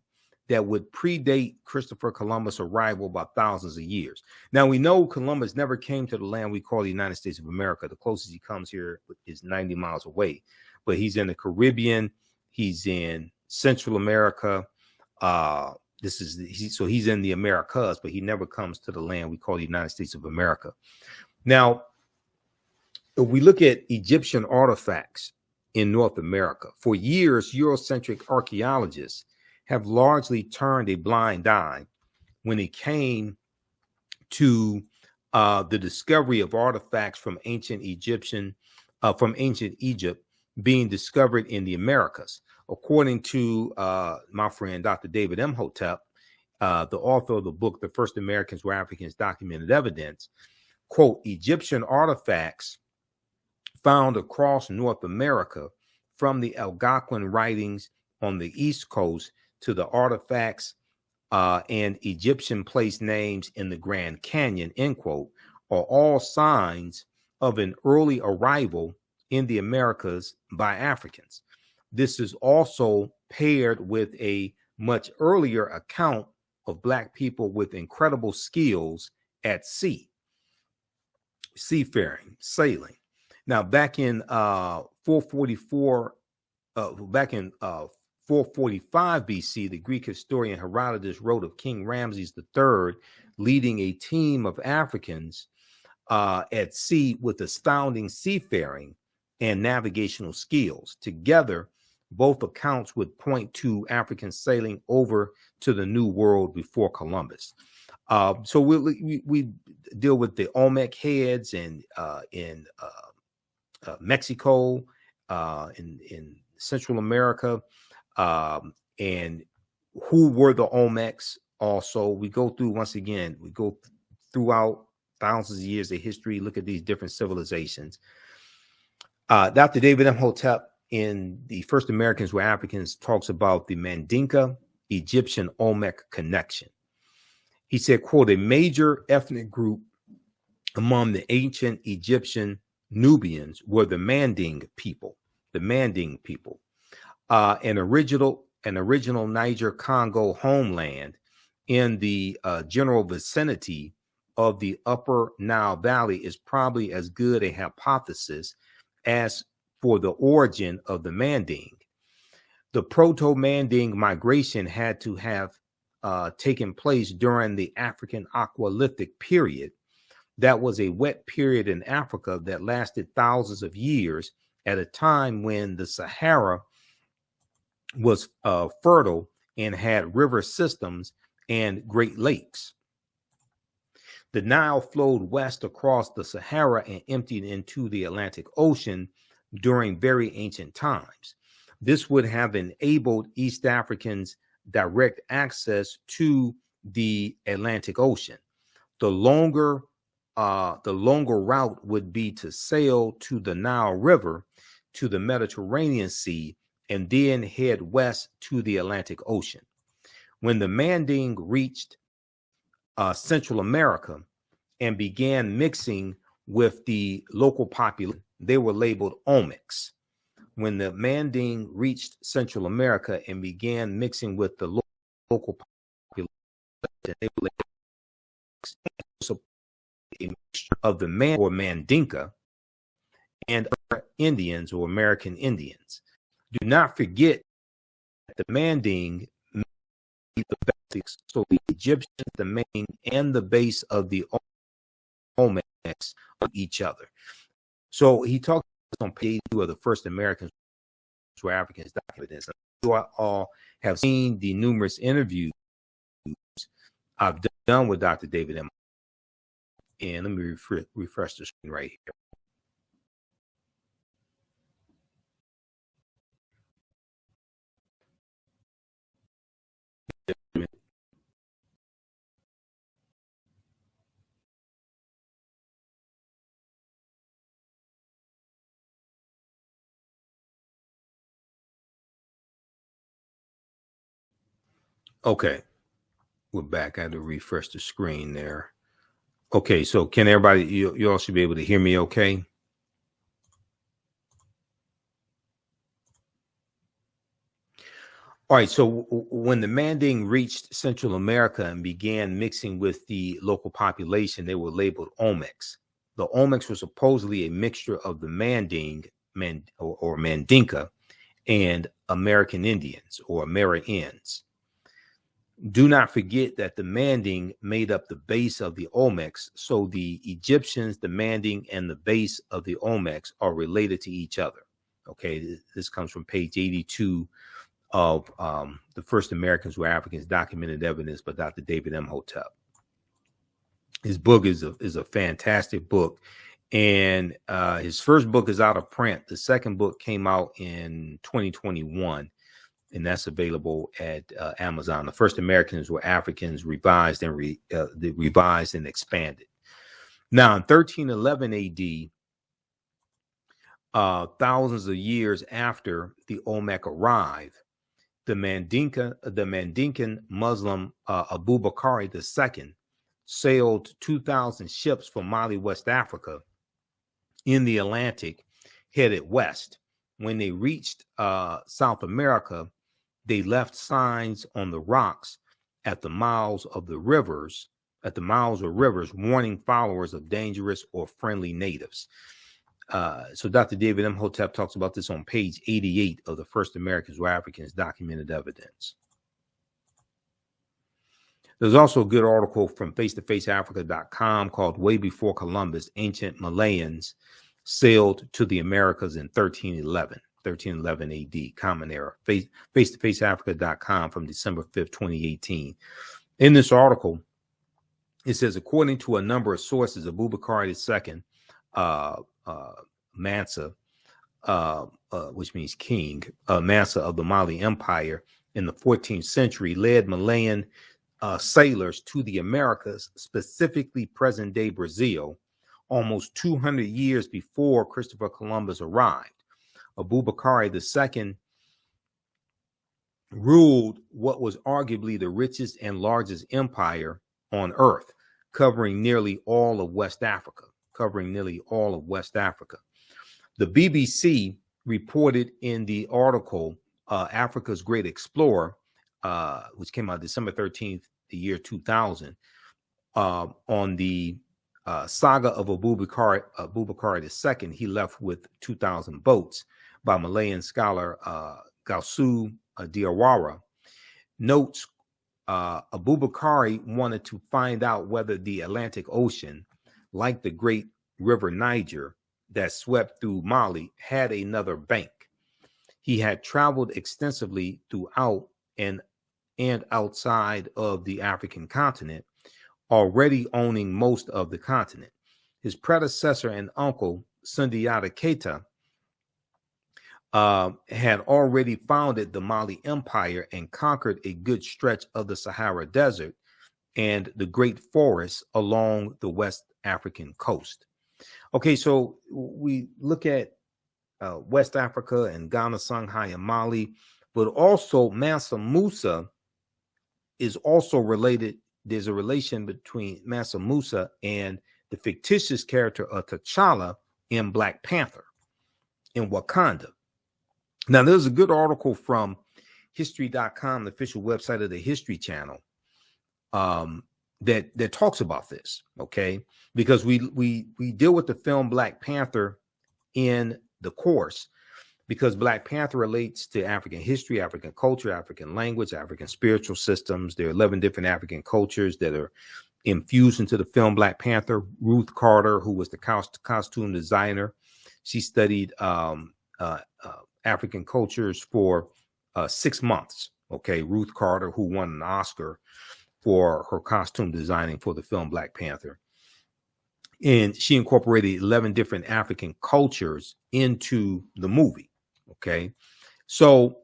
that would predate Christopher Columbus' arrival by thousands of years. Now, we know Columbus never came to the land we call the United States of America. The closest he comes here is 90 miles away, but he's in the Caribbean. He's in Central America. So he's in the Americas, but he never comes to the land we call the United States of America. Now, if we look at Egyptian artifacts in North America, for years, Eurocentric archaeologists have largely turned a blind eye when it came to the discovery of artifacts from ancient Egypt being discovered in the Americas. According to my friend, Dr. David Imhotep, the author of the book, The First Americans Were Africans, Documented Evidence, quote, Egyptian artifacts found across North America, from the Algonquin writings on the East Coast to the artifacts and Egyptian place names in the Grand Canyon, end quote, are all signs of an early arrival in the Americas by Africans. This is also paired with a much earlier account of Black people with incredible skills at sea, seafaring, sailing. Now, back in 445 BC, the Greek historian Herodotus wrote of King Ramses III leading a team of Africans at sea with astounding seafaring and navigational skills. Together, both accounts would point to African sailing over to the New World before Columbus. So we deal with the Olmec heads in Mexico, in Central America, and who were the Olmecs. Also, we go through, once again, we go throughout thousands of years of history, look at these different civilizations. Dr. David Imhotep in The First Americans Were Africans talks about the Mandinka Egyptian Olmec connection. He said, quote, a major ethnic group among the ancient Egyptian Nubians were the Manding people, an original Niger Congo homeland in the general vicinity of the Upper Nile Valley is probably as good a hypothesis as for the origin of the Manding. The Proto-Manding migration had to have taken place during the African Aqualithic period. That was a wet period in Africa that lasted thousands of years at a time when the Sahara was fertile and had river systems and Great Lakes. The Nile flowed west across the Sahara and emptied into the Atlantic Ocean during very ancient times. This would have enabled East Africans direct access to the Atlantic Ocean. The longer route would be to sail to the Nile River, to the Mediterranean Sea, and then head west to the Atlantic Ocean. When the Manding reached Central America and began mixing with the local population, they were labeled Olmecs. When the Manding reached Central America and began mixing with the local population, they were labeled so a mixture of the or Mandinka and other Indians or American Indians. Do not forget that the Manding made the basics, so the Egyptians, the main and the base of the Olmecs of each other. So he talks on page 2 of The First Americans Were Africans documents. You all have seen the numerous interviews I've done with Dr. David M. And let me refresh the screen right here. Okay, we're back. I had to refresh the screen there. Okay, so can everybody, you all should be able to hear me okay? All right, so when the Manding reached Central America and began mixing with the local population, they were labeled Olmecs. The Olmecs were supposedly a mixture of the Manding or Mandinka and American Indians or Amerindians. Do not forget that the Manding made up the base of the Olmecs, so the Egyptians, the Manding, and the base of the Olmecs are related to each other. Okay, this comes from page 82 of The First Americans Were Africans, Documented Evidence by Dr. David Imhotep. His book is a fantastic book, and his first book is out of print. The second book came out in 2021. And that's available at Amazon. The First Americans Were Africans, revised and revised and expanded. Now, in 1311 AD, thousands of years after the Olmec arrived, the Mandinkan Muslim Abu Bakr II sailed 2,000 ships from Mali, West Africa, in the Atlantic, headed west. When they reached South America, they left signs on the rocks at the mouths of rivers, warning followers of dangerous or friendly natives. So Dr. David Imhotep talks about this on page 88 of The First Americans Were Africans, Documented Evidence. There's also a good article from face-to-faceafrica.com called Way Before Columbus, Ancient Malayans Sailed to the Americas in 1311 AD, Common Era, face-to-faceafrica.com from December 5th, 2018. In this article, It says, according to a number of sources, Abubakar II, Mansa, which means king, Mansa of the Mali Empire in the 14th century, led Malayan sailors to the Americas, specifically present-day Brazil, almost 200 years before Christopher Columbus arrived. Abubakar II ruled what was arguably the richest and largest empire on earth, covering nearly all of West Africa. The BBC reported in the article, Africa's Great Explorer, which came out December 13th, the year 2000, on the saga of Abubakar II. He left with 2,000 boats, by Malayan scholar Gausu Diawara. Notes, Abubakar wanted to find out whether the Atlantic Ocean, like the great river Niger that swept through Mali, had another bank. He had traveled extensively throughout and outside of the African continent, already owning most of the continent. His predecessor and uncle, Sundiata Keita, had already founded the Mali Empire and conquered a good stretch of the Sahara Desert and the great forests along the West African coast. Okay, so we look at West Africa and Ghana, Songhai, and Mali, but also Mansa Musa is also related. There's a relation between Mansa Musa and the fictitious character of T'Challa in Black Panther in Wakanda. Now, there's a good article from history.com, the official website of the History Channel, that talks about this, okay? Because we deal with the film Black Panther in the course, because Black Panther relates to African history, African culture, African language, African spiritual systems. There are 11 different African cultures that are infused into the film Black Panther. Ruth Carter, who was the costume designer, she studied African cultures for 6 months. Okay, Ruth Carter, who won an Oscar for her costume designing for the film Black Panther. And she incorporated 11 different African cultures into the movie. Okay, so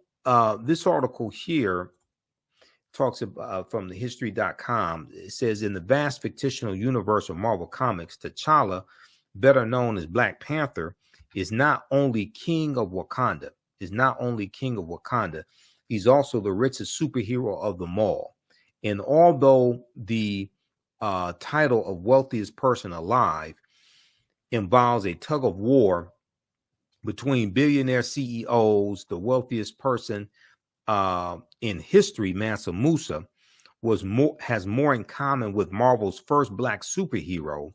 this article here talks about, from the history.com, it says, in the vast fictional universe of Marvel Comics, T'Challa, better known as Black Panther, is not only king of Wakanda, he's also the richest superhero of them all. And although the title of wealthiest person alive involves a tug of war between billionaire CEOs, the wealthiest person in history, Mansa Musa, has more in common with Marvel's first black superhero.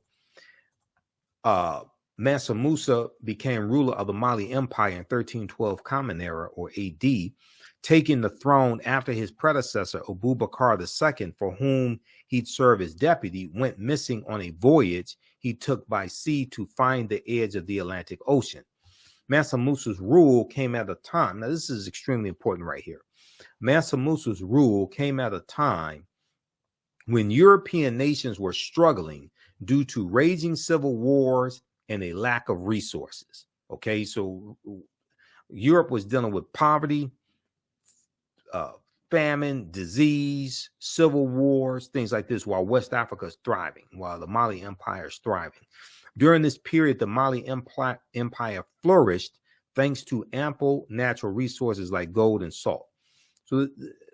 Mansa Musa became ruler of the Mali Empire in 1312 Common Era, or AD, taking the throne after his predecessor, Abubakar II, for whom he'd serve as deputy, went missing on a voyage he took by sea to find the edge of the Atlantic Ocean. Mansa Musa's rule came at a time, now this is extremely important right here. Mansa Musa's rule came at a time when European nations were struggling due to raging civil wars and a lack of resources. Okay, so Europe was dealing with poverty, famine, disease, civil wars, things like this, while West Africa is thriving, while the Mali Empire is thriving. During this period, the Mali Empire flourished thanks to ample natural resources like gold and salt. So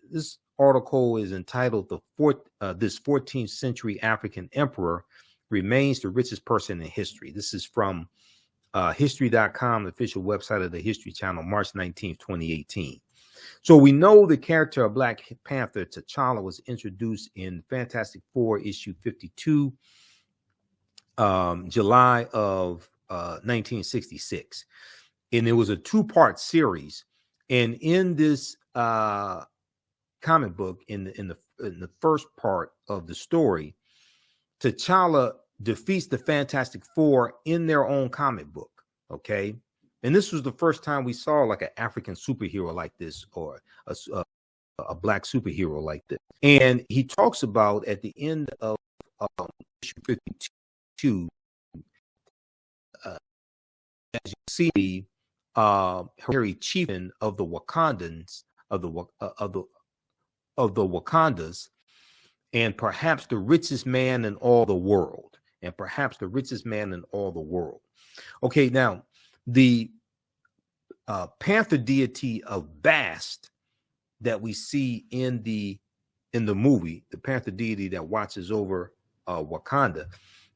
this article is entitled This 14th Century African Emperor Remains the Richest Person in History. This is from history.com, the official website of the History Channel, March 19th, 2018. So we know the character of Black Panther, T'Challa, was introduced in Fantastic Four issue 52, July of 1966. And it was a 2-part series. And in this comic book, in the first part of the story, T'Challa defeats the Fantastic Four in their own comic book. Okay. And this was the first time we saw like an African superhero like this, or a black superhero like this. And he talks about, at the end of issue 52, as you see, hereditary chieftain of the Wakandans, of the Wakandas, and perhaps the richest man in all the world, Okay, now the panther deity of Bast that we see in the movie, the panther deity that watches over Wakanda,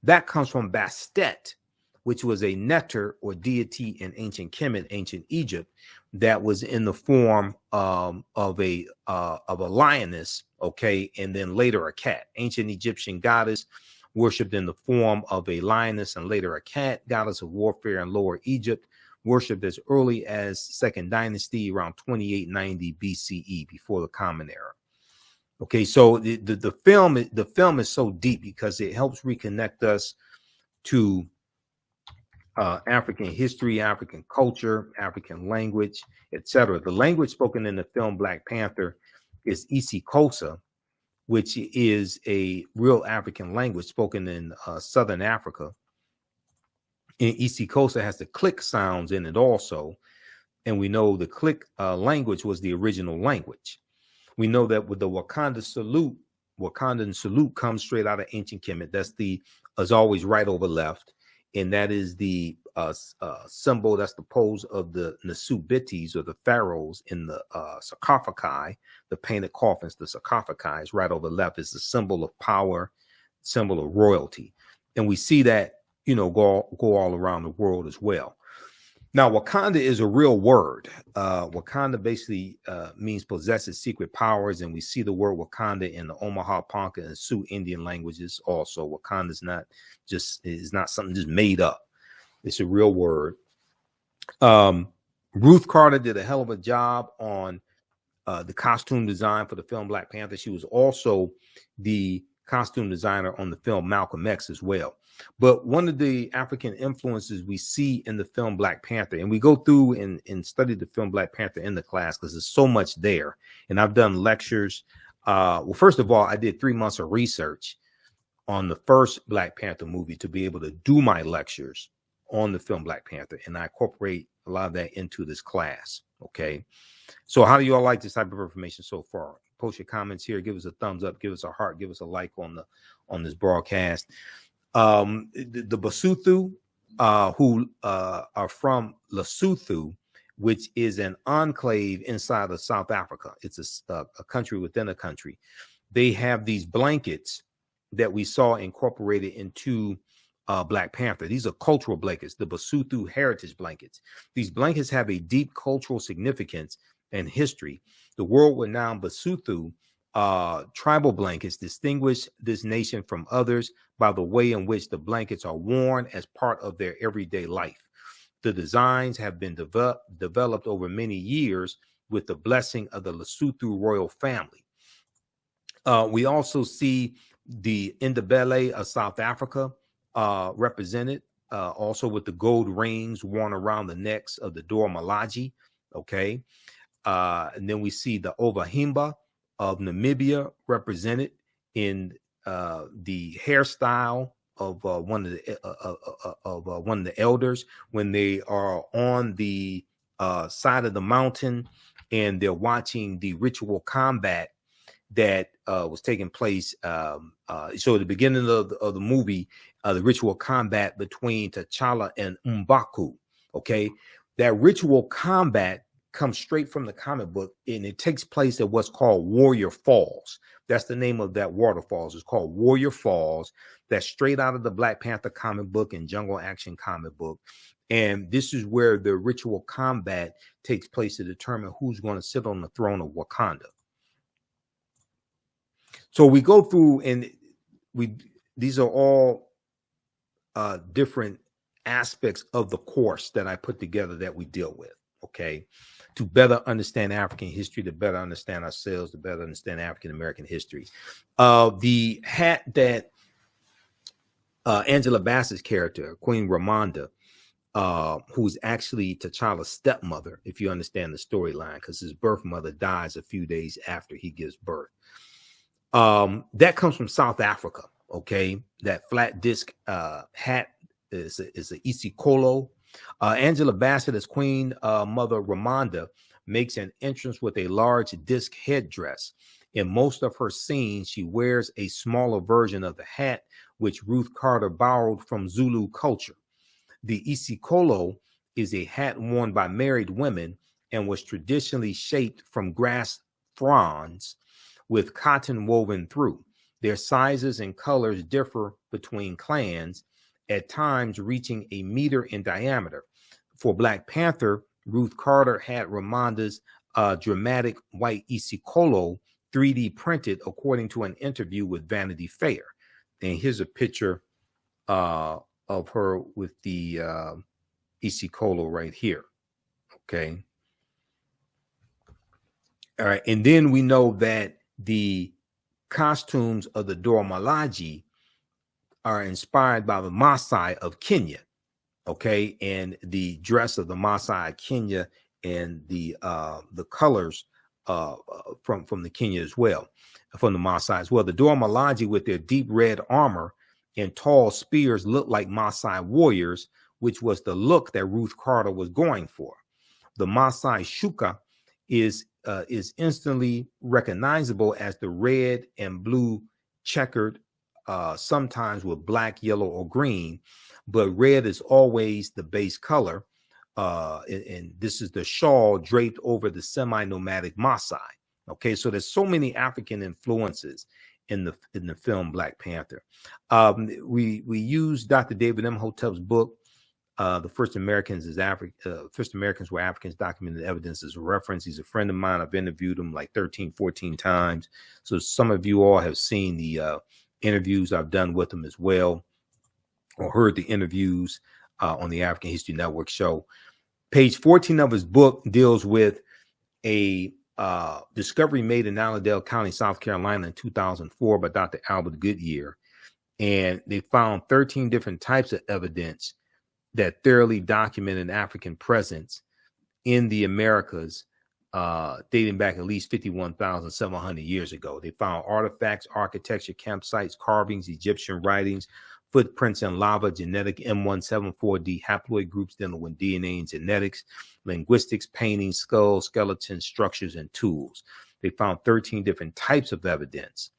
that comes from Bastet, which was a neter or deity in ancient Kemet, ancient Egypt, that was in the form of a lioness, okay, and then later a cat. Ancient Egyptian goddess worshipped in the form of a lioness and later a cat, goddess of warfare in Lower Egypt, worshipped as early as Second Dynasty, around 2890 BCE, before the Common Era. Okay, so the film is so deep because it helps reconnect us to African history, African culture, African language, etc. The language spoken in the film Black Panther is isiXhosa, which is a real African language spoken in Southern Africa. And isiXhosa has the click sounds in it also, and we know the click language was the original language. We know that with the Wakandan salute comes straight out of ancient Kemet. That's as always, right over left. And that is the symbol, that's the pose of the Nasubitis, or the pharaohs in the sarcophagi, the painted coffins, the sarcophagi is right over left. Is the symbol of power, symbol of royalty. And we see that, go all around the world as well. Now, Wakanda is a real word. Wakanda basically means possesses secret powers, and we see the word Wakanda in the Omaha, Ponca, and Sioux Indian languages also. Wakanda is not something just made up. It's a real word. Ruth Carter did a hell of a job on the costume design for the film Black Panther. She was also the costume designer on the film Malcolm X as well. But one of the African influences we see in the film Black Panther, and we go through and study the film Black Panther in the class because there's so much there. And I've done lectures. Well, first of all, I did 3 months of research on the first Black Panther movie to be able to do my lectures on the film Black Panther. And I incorporate a lot of that into this class. Okay. So how do you all like this type of information so far? Post your comments here. Give us a thumbs up. Give us a heart. Give us a like on this broadcast. The Basotho, who are from Lesotho, which is an enclave inside of South Africa. It's a country within a country. They have these blankets that we saw incorporated into Black Panther. These are cultural blankets, the Basotho heritage blankets. These blankets have a deep cultural significance and history. The world-renowned Basotho tribal blankets distinguish this nation from others by the way in which the blankets are worn as part of their everyday life. The designs have been developed over many years with the blessing of the Lesotho royal family. We also see the Ndebele of South Africa represented, also with the gold rings worn around the necks of the Dora Milaje. Okay. And then we see the Ovahimba of Namibia represented in the hairstyle of one of the elders when they are on the side of the mountain and they're watching the ritual combat that was taking place. So at the beginning of the movie, the ritual combat between T'Challa and M'Baku. Okay, that ritual combat comes straight from the comic book, and it takes place at what's called Warrior Falls. That's the name of that waterfalls. It's called Warrior Falls. That's straight out of the Black Panther comic book and Jungle Action comic book. And this is where the ritual combat takes place to determine who's going to sit on the throne of Wakanda. So we go through, and these are all different aspects of the course that I put together that we deal with. Okay, to better understand African history, to better understand ourselves, to better understand African American history. The hat that Angela Bassett's character, Queen Ramonda, who's actually T'Challa's stepmother, if you understand the storyline, because his birth mother dies a few days after he gives birth. That comes from South Africa. Okay, that flat disc hat is a Isicolo. Angela Bassett as Queen Mother Ramonda makes an entrance with a large disc headdress. In most of her scenes, she wears a smaller version of the hat, which Ruth Carter borrowed from Zulu culture. The Isicolo is a hat worn by married women and was traditionally shaped from grass fronds with cotton woven through. Their sizes and colors differ between clans, at times reaching a meter in diameter. For Black Panther, Ruth Carter had Ramonda's dramatic white Isicolo 3D printed according to an interview with Vanity Fair. And here's a picture of her with the Isicolo right here. Okay. All right. And then we know that the costumes of the Dora Milaje are inspired by the Maasai of Kenya. Okay. And the dress of the Maasai of Kenya and the colors from the Kenya as well, from the Maasai as well. The Dora Milaje with their deep red armor and tall spears look like Maasai warriors, which was the look that Ruth Carter was going for. The Maasai shuka is instantly recognizable as the red and blue checkered, sometimes with black, yellow, or green, but red is always the base color. And this is the shawl draped over the semi-nomadic Maasai. Okay, so there's so many African influences in the film Black Panther. We use Dr. David Imhotep's book, The First Americans Were Africans, Documented Evidence as a Reference. He's a friend of mine. I've interviewed him like 13, 14 times. So some of you all have seen the interviews I've done with him as well, or heard the interviews on the African History Network show. Page 14 of his book deals with a discovery made in Allendale County, South Carolina in 2004 by Dr. Albert Goodyear. And they found 13 different types of evidence that thoroughly documented African presence in the Americas, dating back at least 51,700 years ago. They found artifacts, architecture, campsites, carvings, Egyptian writings, footprints in lava, genetic M174D haploid groups dealing with DNA and genetics, linguistics, paintings, skulls, skeletons, structures, and tools. They found 13 different types of evidence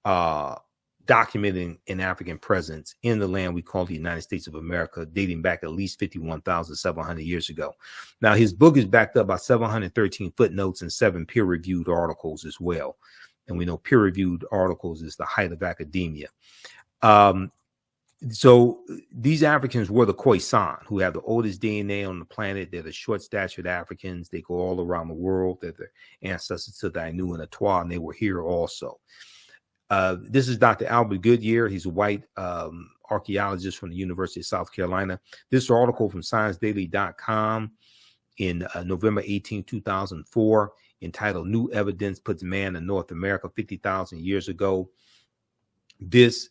documenting an African presence in the land we call the United States of America, dating back at least 51,700 years ago. Now, his book is backed up by 713 footnotes and 7 peer-reviewed articles as well. And we know peer-reviewed articles is the height of academia. So these Africans were the Khoisan, who have the oldest DNA on the planet. They're the short-statured Africans. They go all around the world. They're the ancestors to the Ainu and Atwa, and they were here also. This is Dr. Albert Goodyear. He's a white archaeologist from the University of South Carolina. This article from ScienceDaily.com in November 18, 2004, entitled New Evidence Puts Man in North America 50,000 Years Ago. This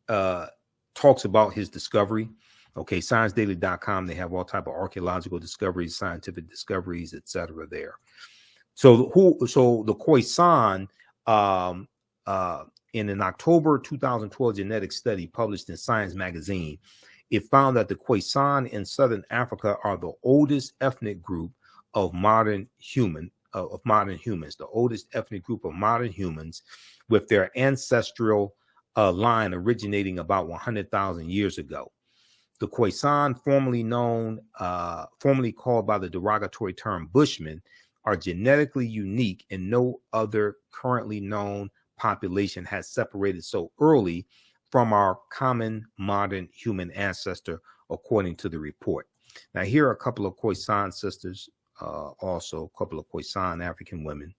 talks about his discovery. Okay, ScienceDaily.com, they have all type of archaeological discoveries, scientific discoveries, etc. there. So the Khoisan, in an October 2012 genetic study published in Science magazine, it found that the Khoisan in Southern Africa are the oldest ethnic group of modern humans, the oldest ethnic group of modern humans, with their ancestral line originating about 100,000 years ago. The Khoisan, formerly called by the derogatory term Bushmen, are genetically unique, and no other currently known population has separated so early from our common modern human ancestor, according to the report. Now, here are a couple of Khoisan sisters, also a couple of Khoisan African women.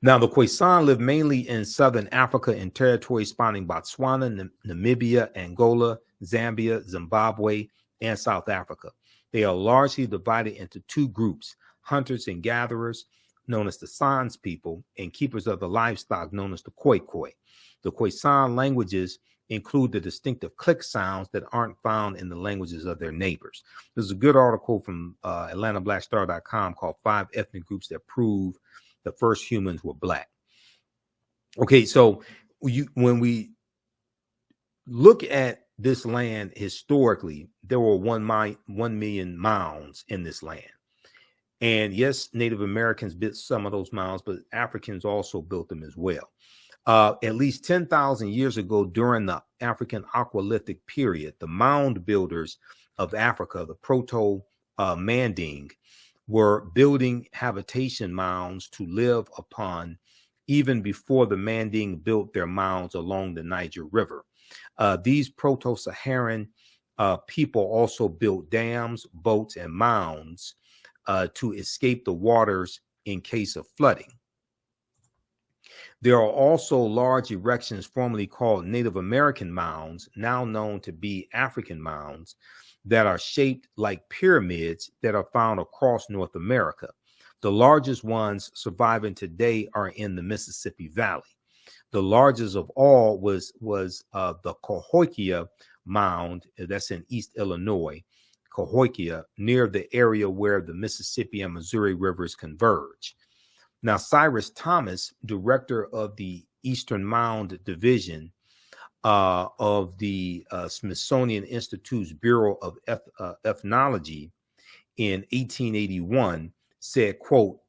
Now, the Khoisan live mainly in southern Africa in territories spanning Botswana, Namibia, Angola, Zambia, Zimbabwe, and South Africa. They are largely divided into 2 groups: hunters and gatherers, known as the Sans people, and keepers of the livestock, known as the Khoikhoi. The Khoisan languages include the distinctive click sounds that aren't found in the languages of their neighbors. There's a good article from AtlantaBlackStar.com called 5 Ethnic Groups That Prove the First Humans Were Black. Okay, so when we look at this land historically, there were 1 million mounds in this land. And yes, Native Americans built some of those mounds, but Africans also built them as well. At least 10,000 years ago, during the African Aqualithic period, the mound builders of Africa, the Proto-Manding, were building habitation mounds to live upon even before the Manding built their mounds along the Niger River. These Proto-Saharan people also built dams, boats, and mounds to escape the waters in case of flooding. There are also large erections formerly called Native American mounds, now known to be African mounds, that are shaped like pyramids that are found across North America. The largest ones surviving today are in the Mississippi Valley. The largest of all was the Cahokia Mound, that's in East Illinois, Cahokia, near the area where the Mississippi and Missouri rivers converge. Now, Cyrus Thomas, director of the Eastern Mound Division of the Smithsonian Institute's Bureau of Ethnology in 1881, said, quote,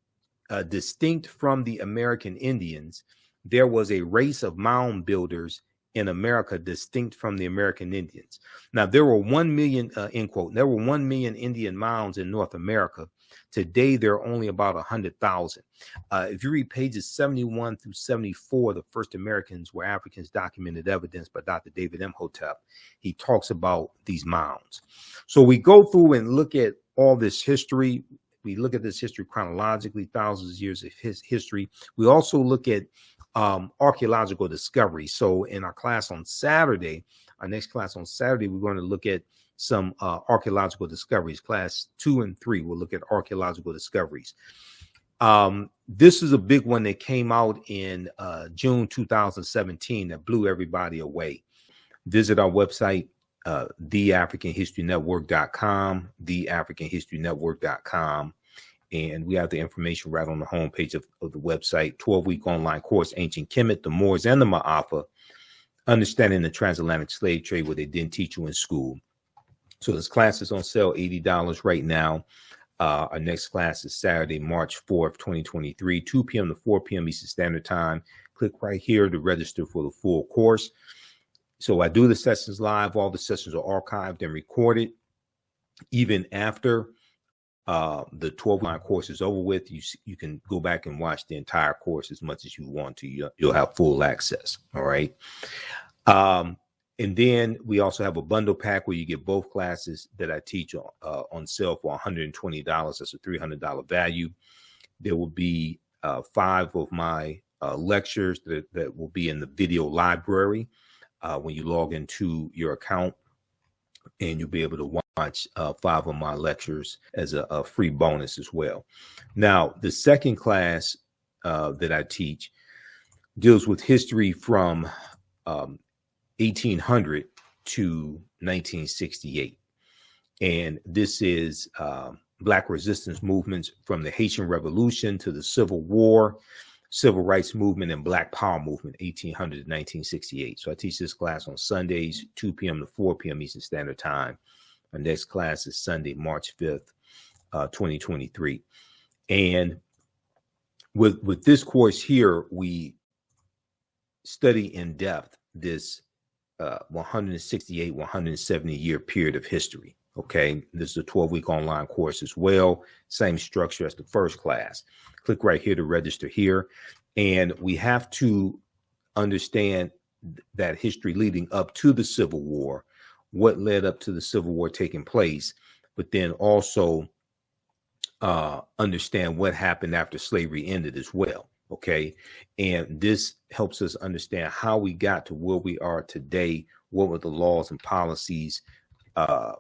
distinct from the American Indians, there was a race of mound builders in America distinct from the American Indians. Now, there were 1 million, end quote, there were 1 million Indian mounds in North America. Today, there are only about 100,000. If you read pages 71 through 74, the first Americans were Africans, documented evidence by Dr. David Imhotep. He talks about these mounds. So we go through and look at all this history. We look at this history chronologically, thousands of years of history. We also look at archaeological discovery. So in our class on Saturday, our next class on Saturday, we're going to look at some archaeological discoveries. Class 2 and 3 will look at archaeological discoveries. This is a big one that came out in June 2017 that blew everybody away. Visit our website, theafricanhistorynetwork.com, theafricanhistorynetwork.com. And we have the information right on the homepage of the website. 12-week online course, Ancient Kemet, the Moors, and the Ma'afa, Understanding the Transatlantic Slave Trade, what they didn't teach you in school. So this class is on sale, $80 right now. Our next class is Saturday, March 4th, 2023, 2 p.m. to 4 p.m. Eastern Standard Time. Click right here to register for the full course. So I do the sessions live. All the sessions are archived and recorded. Even after the 12-line course is over with, you can go back and watch the entire course as much as you want to. You'll have full access. All right. And then we also have a bundle pack where you get both classes that I teach on sale for $120. That's a $300 value. There will be 5 of my lectures that will be in the video library when you log into your account, and you'll be able to watch 5 of my lectures as a free bonus as well. Now, the second class that I teach deals with history from 1800 to 1968. And this is Black resistance movements from the Haitian Revolution to the Civil War, Civil Rights Movement, and Black Power Movement, 1800 to 1968. So I teach this class on Sundays, 2 p.m. to 4 p.m. Eastern Standard Time. Our next class is Sunday, March 5th, 2023. And with this course here, we study in depth this 168, 170 year period of history. Okay, this is a 12-week online course as well. Same structure as the first class. Click right here to register here. And we have to understand that history leading up to the Civil War, what led up to the Civil War taking place, but then also understand what happened after slavery ended as well. Okay, and this helps us understand how we got to where we are today. What were the laws and policies? That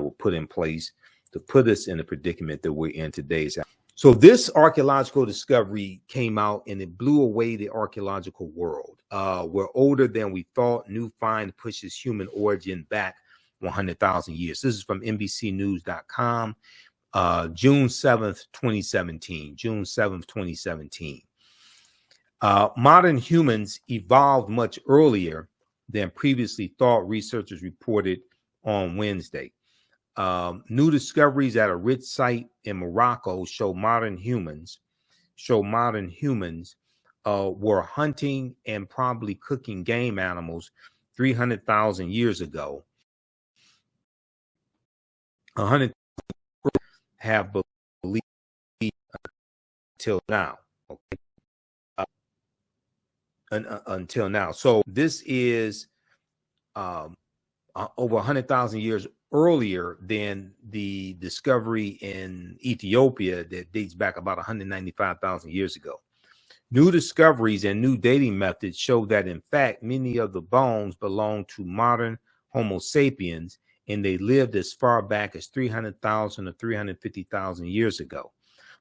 were put in place to put us in the predicament that we're in today? So this archaeological discovery came out and it blew away the archaeological world. We're older than we thought. New find pushes human origin back 100,000 years. This is from NBCnews.com. June 7th, 2017. June 7th, 2017. Modern humans evolved much earlier than previously thought, researchers reported on Wednesday. New discoveries at a rich site in Morocco show modern humans were hunting and probably cooking game animals 300,000 years ago. 100 have believed until now. Okay. Until now. So this is over 100,000 years earlier than the discovery in Ethiopia that dates back about 195,000 years ago. New discoveries and new dating methods show that, in fact, many of the bones belong to modern Homo sapiens, and they lived as far back as 300,000 or 350,000 years ago.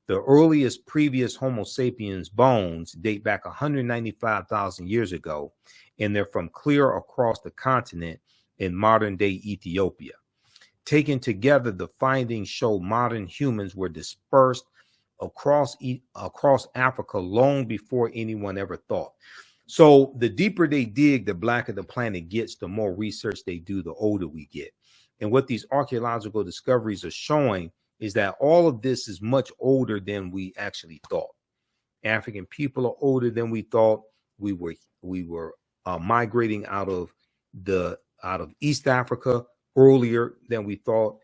The earliest previous Homo sapiens bones date back 195,000 years ago, and they're from clear across the continent in modern-day Ethiopia. Taken together, the findings show modern humans were dispersed across Africa long before anyone ever thought. So the deeper they dig, the blacker the planet gets, the more research they do, the older we get. And what these archaeological discoveries are showing is that all of this is much older than we actually thought. African people are older than we thought. We were migrating out of East Africa earlier than we thought.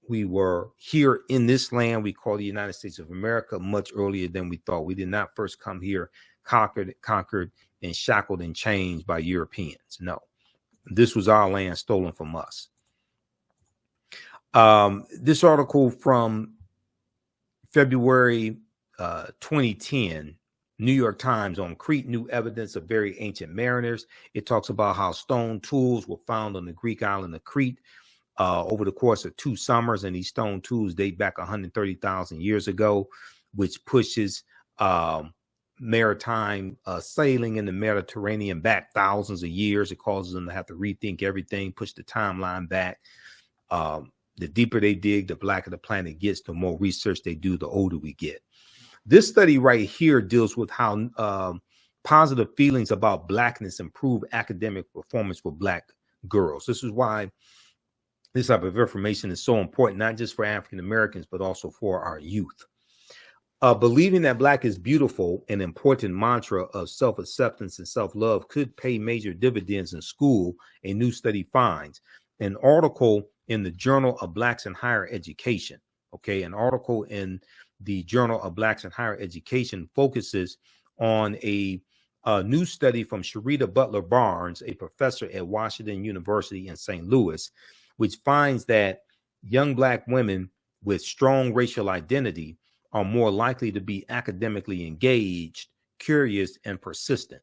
We were here in this land we call the United States of America much earlier than we thought. We did not first come here conquered and shackled and chained by Europeans. No, this was our land stolen from us. This article from February 2010, New York Times, on Crete, new evidence of very ancient mariners. It talks about how stone tools were found on the Greek island of Crete over the course of 2 summers, and these stone tools date back 130,000 years ago, which pushes maritime sailing in the Mediterranean back thousands of years. It causes them to have to rethink everything, push the timeline back. The deeper they dig, the blacker the planet gets, the more research they do, the older we get. This study right here deals with how positive feelings about blackness improve academic performance for Black girls. This is why this type of information is so important, not just for African Americans, but also for our youth. Believing that Black is beautiful, an important mantra of self-acceptance and self-love, could pay major dividends in school, a new study finds. An article in the Journal of Blacks in Higher Education, an article in the Journal of Blacks in Higher Education focuses on a new study from Sharita Butler Barnes, a professor at Washington University in St. Louis, which finds that young Black women with strong racial identity are more likely to be academically engaged, curious, and persistent.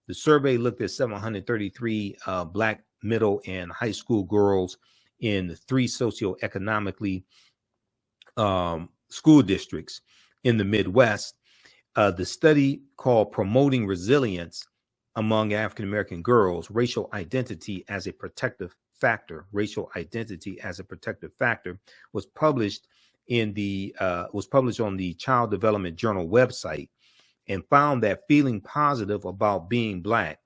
The survey looked at 733 Black middle and high school girls in 3 socioeconomically school districts in the Midwest. The study, called Promoting Resilience Among African American Girls, Racial Identity as a Protective Factor, was published on the Child Development Journal website, and found that feeling positive about being Black,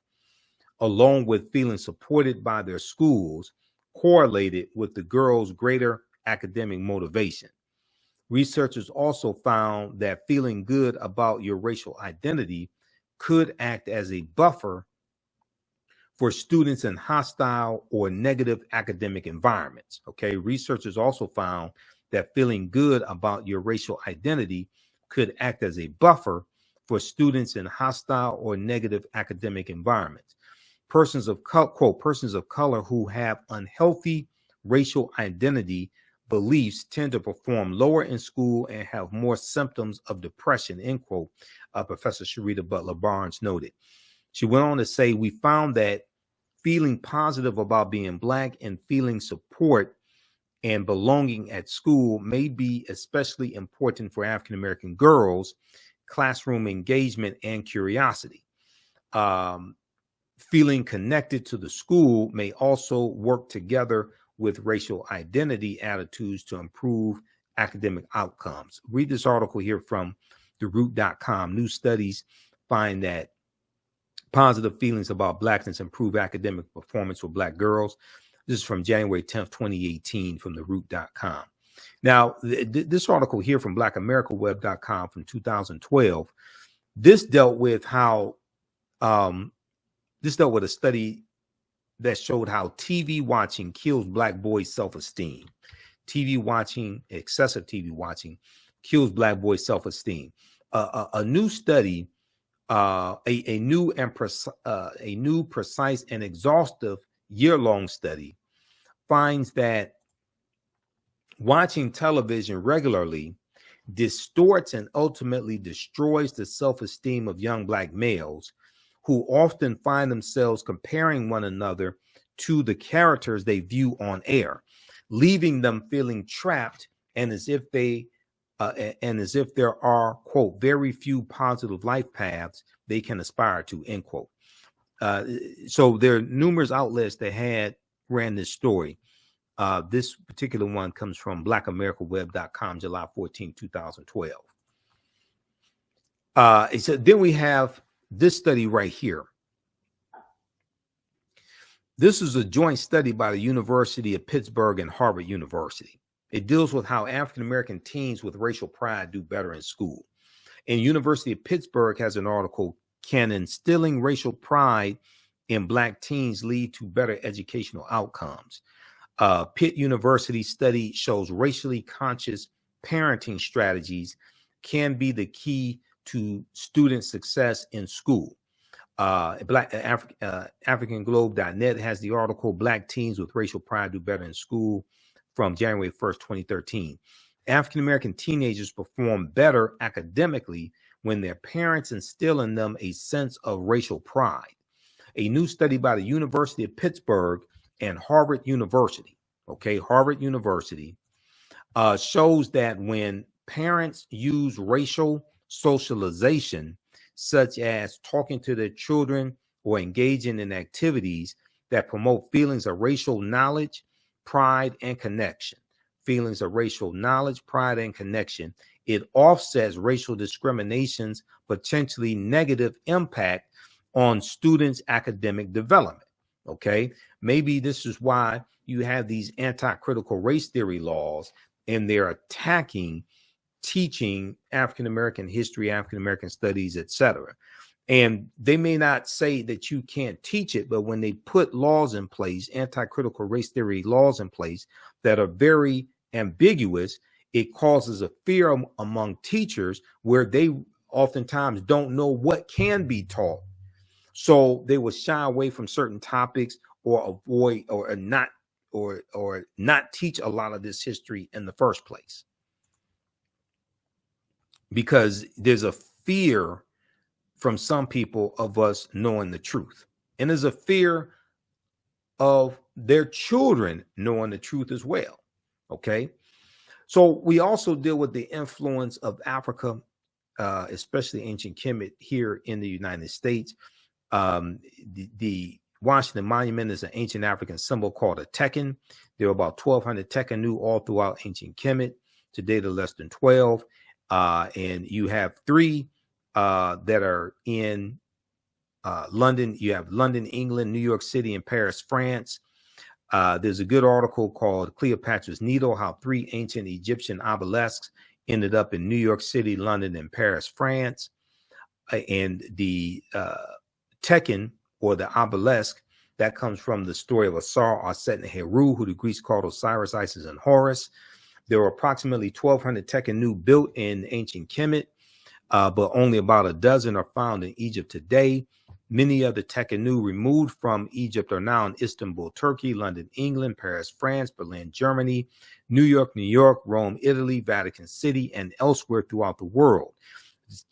along with feeling supported by their schools, correlated with the girls' greater academic motivation. Researchers also found that feeling good about your racial identity could act as a buffer for students in hostile or negative academic environments. Researchers also found that feeling good about your racial identity could act as a buffer for students in hostile or negative academic environments. Persons of color who have unhealthy racial identity beliefs tend to perform lower in school and have more symptoms of depression, end quote, Professor Sharita Butler Barnes noted. She went on to say, we found that feeling positive about being Black and feeling support and belonging at school may be especially important for African American girls, classroom engagement, and curiosity. Feeling connected to the school may also work together with racial identity attitudes to improve academic outcomes. Read this article here from theroot.com. New studies find that positive feelings about Blackness improve academic performance for Black girls. This is from January 10th, 2018 from theroot.com. Now, this article here from blackamericaweb.com from 2012, this dealt with how, this dealt with a study that showed how TV watching kills Black boys' self-esteem. TV watching, excessive TV watching, kills Black boys' self-esteem. A new study, a new, precise, and exhaustive year-long study finds that watching television regularly distorts and ultimately destroys the self-esteem of young Black males, who often find themselves comparing one another to the characters they view on air, leaving them feeling trapped and as if there are, quote, very few positive life paths they can aspire to, end quote. So there are numerous outlets that ran this story. This particular one comes from blackamericaweb.com, July 14, 2012. So then we have this study right here. This is a joint study by the University of Pittsburgh and Harvard University. It deals with how African-American teens with racial pride do better in school. And University of Pittsburgh has an article, Can Instilling Racial Pride in Black Teens Lead to Better Educational Outcomes? Pitt University study shows racially conscious parenting strategies can be the key to student success in school. AfricanGlobe.net has the article, Black Teens with Racial Pride Do Better in School, from January 1st, 2013. African-American teenagers perform better academically when their parents instill in them a sense of racial pride. A new study by the University of Pittsburgh and Harvard University, Harvard University, shows that when parents use racial socialization, such as talking to their children or engaging in activities that promote feelings of racial knowledge, pride, and connection, it offsets racial discrimination's potentially negative impact on students' academic development. Maybe this is why you have these anti-critical race theory laws, and they're attacking teaching African-American history, African-American studies, etc. And they may not say that you can't teach it, but when they put laws in place, anti-critical race theory laws in place that are very ambiguous, it causes a fear among teachers where they oftentimes don't know what can be taught. So they will shy away from certain topics or avoid or not teach a lot of this history in the first place, because there's a fear from some people of us knowing the truth, and there's a fear of their children knowing the truth as well. So we also deal with the influence of Africa, especially ancient Kemet, here in the United States. The Washington Monument is an ancient African symbol called a tekken. There are about 1,200 tekkenu all throughout ancient Kemet. Today, there are less than 12. And you have 3 that are in London. You have London, England, New York City, and Paris, France. There's a good article called Cleopatra's Needle, how 3 ancient Egyptian obelisks ended up in New York City, London, and Paris, France. And the tekken, or the obelisk, that comes from the story of Asar, Aset, and Heru, who the Greeks called Osiris, Isis, and Horus. There were approximately 1,200 tekkenu built in ancient Kemet, but only about a dozen are found in Egypt today. Many of the tekkenu removed from Egypt are now in Istanbul, Turkey, London, England, Paris, France, Berlin, Germany, New York, Rome, Italy, Vatican City, and elsewhere throughout the world.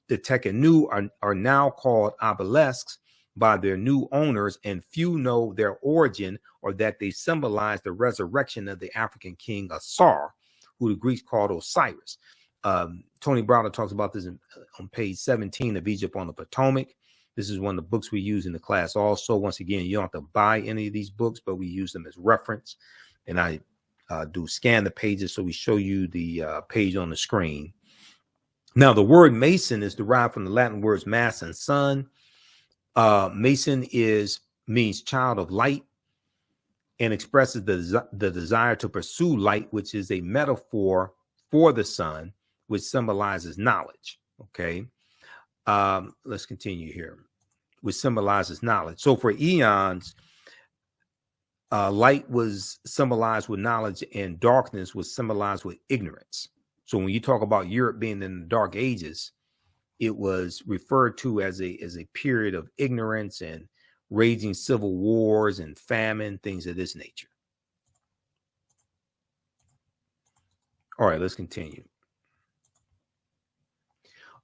The tekkenu are now called obelisks by their new owners, and few know their origin or that they symbolize the resurrection of the African king Asar, who the Greeks called Osiris. Tony Browder talks about this on page 17 of Egypt on the Potomac. This is one of the books we use in the class also. Once again, you don't have to buy any of these books, but we use them as reference. And I do scan the pages, so we show you the page on the screen. Now, the word Mason is derived from the Latin words mass and sun. Mason means child of light and expresses the desire to pursue light, which is a metaphor for the sun, which symbolizes knowledge. Okay, let's continue here, which symbolizes knowledge. So for eons, light was symbolized with knowledge and darkness was symbolized with ignorance. So when you talk about Europe being in the Dark Ages, it was referred to as a period of ignorance and raging civil wars and famine, things of this nature. All right, let's continue.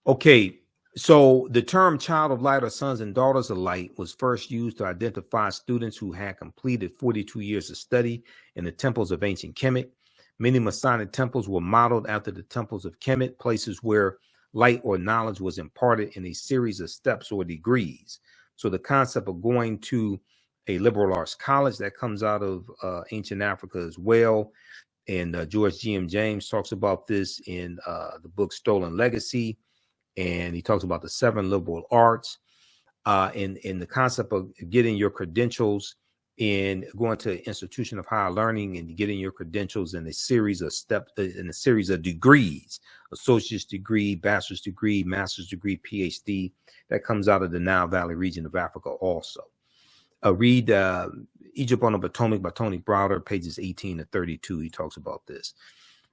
Okay, so the term child of light or sons and daughters of light was first used to identify students who had completed 42 years of study in the temples of ancient Kemet. Many Masonic temples were modeled after the temples of Kemet, places where light or knowledge was imparted in a series of steps or degrees. So the concept of going to a liberal arts college, that comes out of ancient Africa as well. And George G.M. James talks about this in the book Stolen Legacy. And he talks about the 7 liberal arts in the concept of getting your credentials in going to an institution of higher learning and getting your credentials in a series of steps, in a series of degrees, associate's degree, bachelor's degree, master's degree, PhD. That comes out of the Nile Valley region of Africa also. Read Egypt on the Potomac by Tony Browder, pages 18 to 32. He talks about this.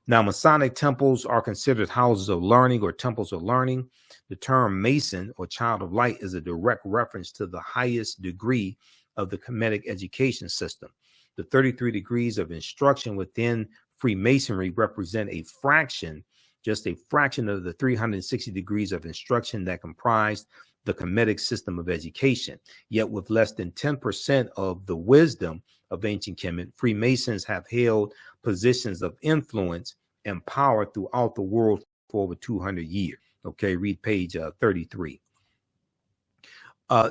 Now, Masonic temples are considered houses of learning or temples of learning. The term Mason or child of light is a direct reference to the highest degree of the Kemetic education system. The 33 degrees of instruction within Freemasonry represent a fraction, just a fraction of the 360 degrees of instruction that comprised the Kemetic system of education. Yet with less than 10% of the wisdom of ancient Kemet, Freemasons have held positions of influence and power throughout the world for over 200 years. Okay, read page 33.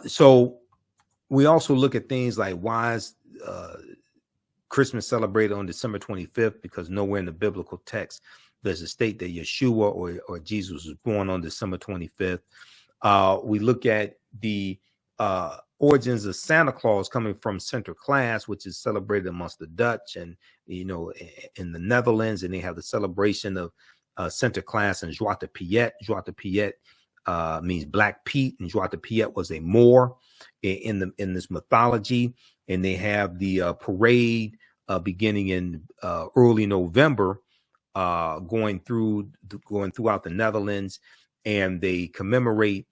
So we also look at things like why is Christmas celebrated on December 25th, because nowhere in the biblical text does it state that Yeshua or Jesus was born on December 25th. We look at the origins of Santa Claus coming from Sinterklaas, which is celebrated amongst the Dutch and, you know, in the Netherlands, and they have the celebration of Sinterklaas and Zwarte Piet. Zwarte Piet means Black Pete, and Zwarte Piet was a Moor in this mythology. And they have the parade beginning in early November, going throughout the Netherlands, and they commemorate